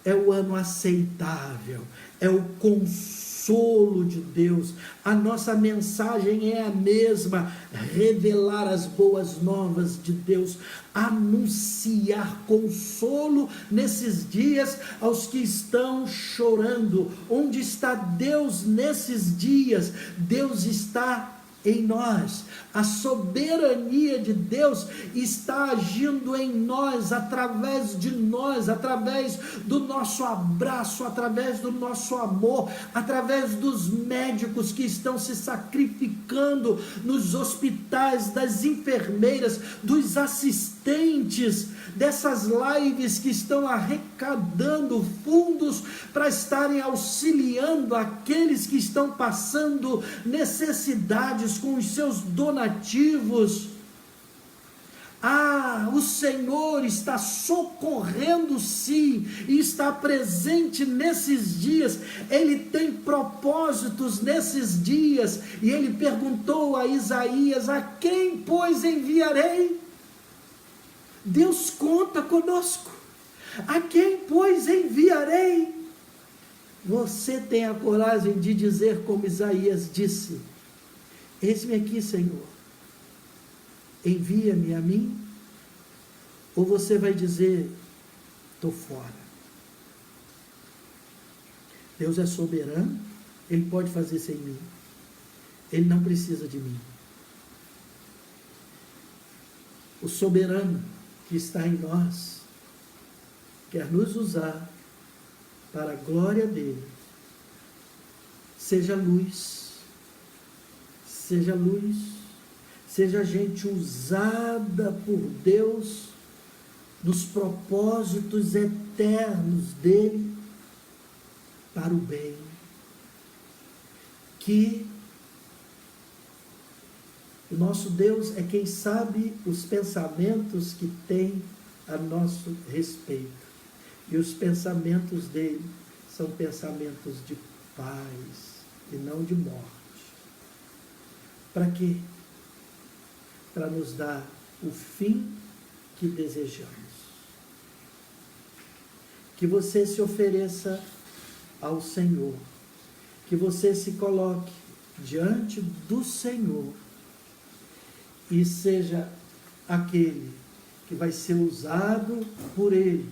é o ano aceitável, é o consolo de Deus. A nossa mensagem é a mesma: revelar as boas novas de Deus, anunciar consolo nesses dias aos que estão chorando. Onde está Deus nesses dias? Deus está em nós. A soberania de Deus está agindo em nós, através de nós, através do nosso abraço, através do nosso amor, através dos médicos que estão se sacrificando nos hospitais, das enfermeiras, dos assistentes, dessas lives que estão arrecadando fundos para estarem auxiliando aqueles que estão passando necessidades com os seus donativos. O Senhor está socorrendo sim, e está presente nesses dias. Ele tem propósitos nesses dias, e ele perguntou a Isaías: a quem, pois, enviarei? Deus conta conosco. A quem, pois, enviarei? Você tem a coragem de dizer como Isaías disse: eis-me aqui, Senhor, envia-me a mim? Ou você vai dizer: estou fora? Deus é soberano, Ele pode fazer sem mim, Ele não precisa de mim. O soberano que está em nós quer nos usar para a glória dele. Seja luz, seja gente usada por Deus nos propósitos eternos dele para o bem. Que o nosso Deus é quem sabe os pensamentos que tem a nosso respeito. E os pensamentos dele são pensamentos de paz e não de morte. Para quê? Para nos dar o fim que desejamos. Que você se ofereça ao Senhor, que você se coloque diante do Senhor e seja aquele que vai ser usado por Ele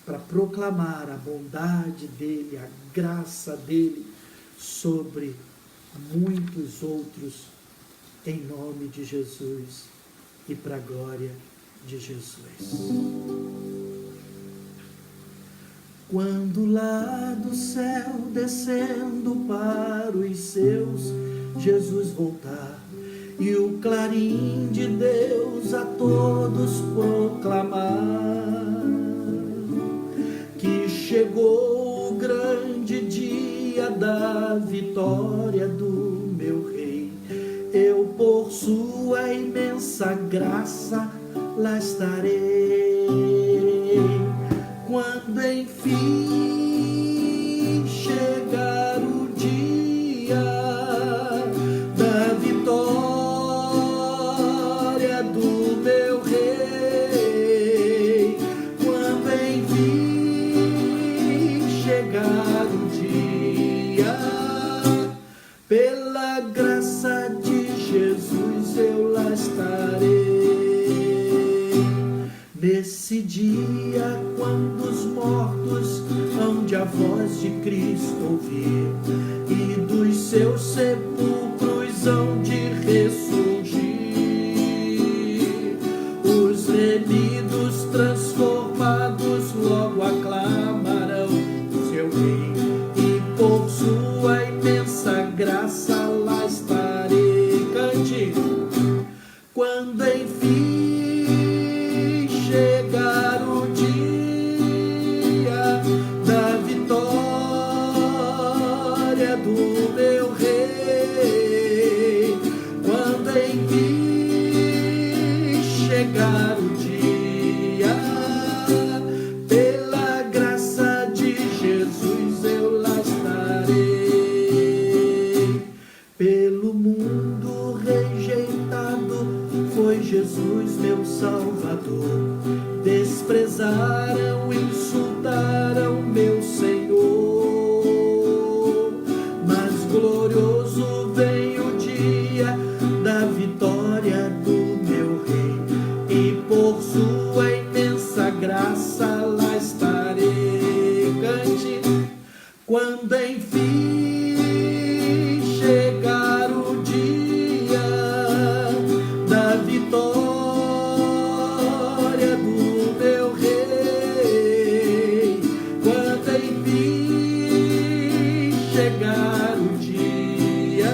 para proclamar a bondade dEle, a graça dEle sobre muitos outros, em nome de Jesus e para a glória de Jesus. Quando lá do céu descendo para os seus Jesus voltar, e o clarim de Deus a todos proclamar, que chegou o grande dia da vitória do meu Rei. Eu, por sua imensa graça, lá estarei. Quando enfim chegar o dia da vitória do meu Rei, quando enfim chegar o dia, pela graça de Jesus eu lá estarei. Nesse dia, quando os mortos hão de a voz de Cristo ouvir, e dos seus sepulcros hão de ressurgir, os remidos transformados logo aclamarão seu Rei, e por sua imensa graça lá estarei. Cante! Quando enfim chegar o dia da vitória do meu Rei, quando enfim chegar o dia, pela graça de Jesus eu lá estarei. Pelo mundo rejeitado foi Jesus meu Salvador. Desprezaram, insultaram meu Senhor, mas glorioso vem o dia da vitória do meu Rei, e por sua imensa graça lá estarei. Cante! Quando enfim chegar o dia da vitória do meu Rei, quando enfim chegar o dia,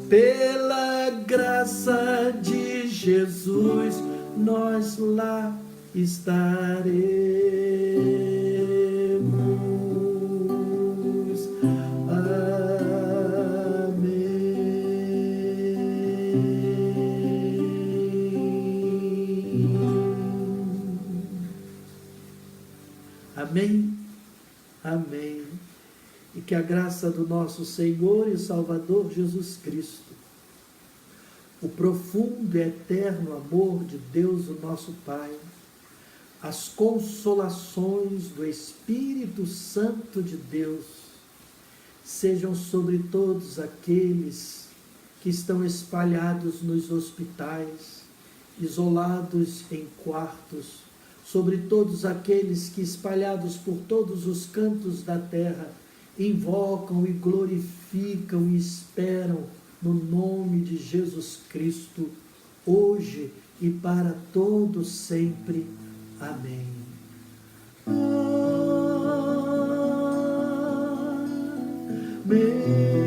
pela graça de Jesus nós lá estaremos. Amém, amém. E que a graça do nosso Senhor e Salvador Jesus Cristo, o profundo e eterno amor de Deus, o nosso Pai, as consolações do Espírito Santo de Deus, sejam sobre todos aqueles que estão espalhados nos hospitais, isolados em quartos, sobre todos aqueles que, espalhados por todos os cantos da terra, invocam e glorificam e esperam no nome de Jesus Cristo, hoje e para todo sempre. Amém. Amém.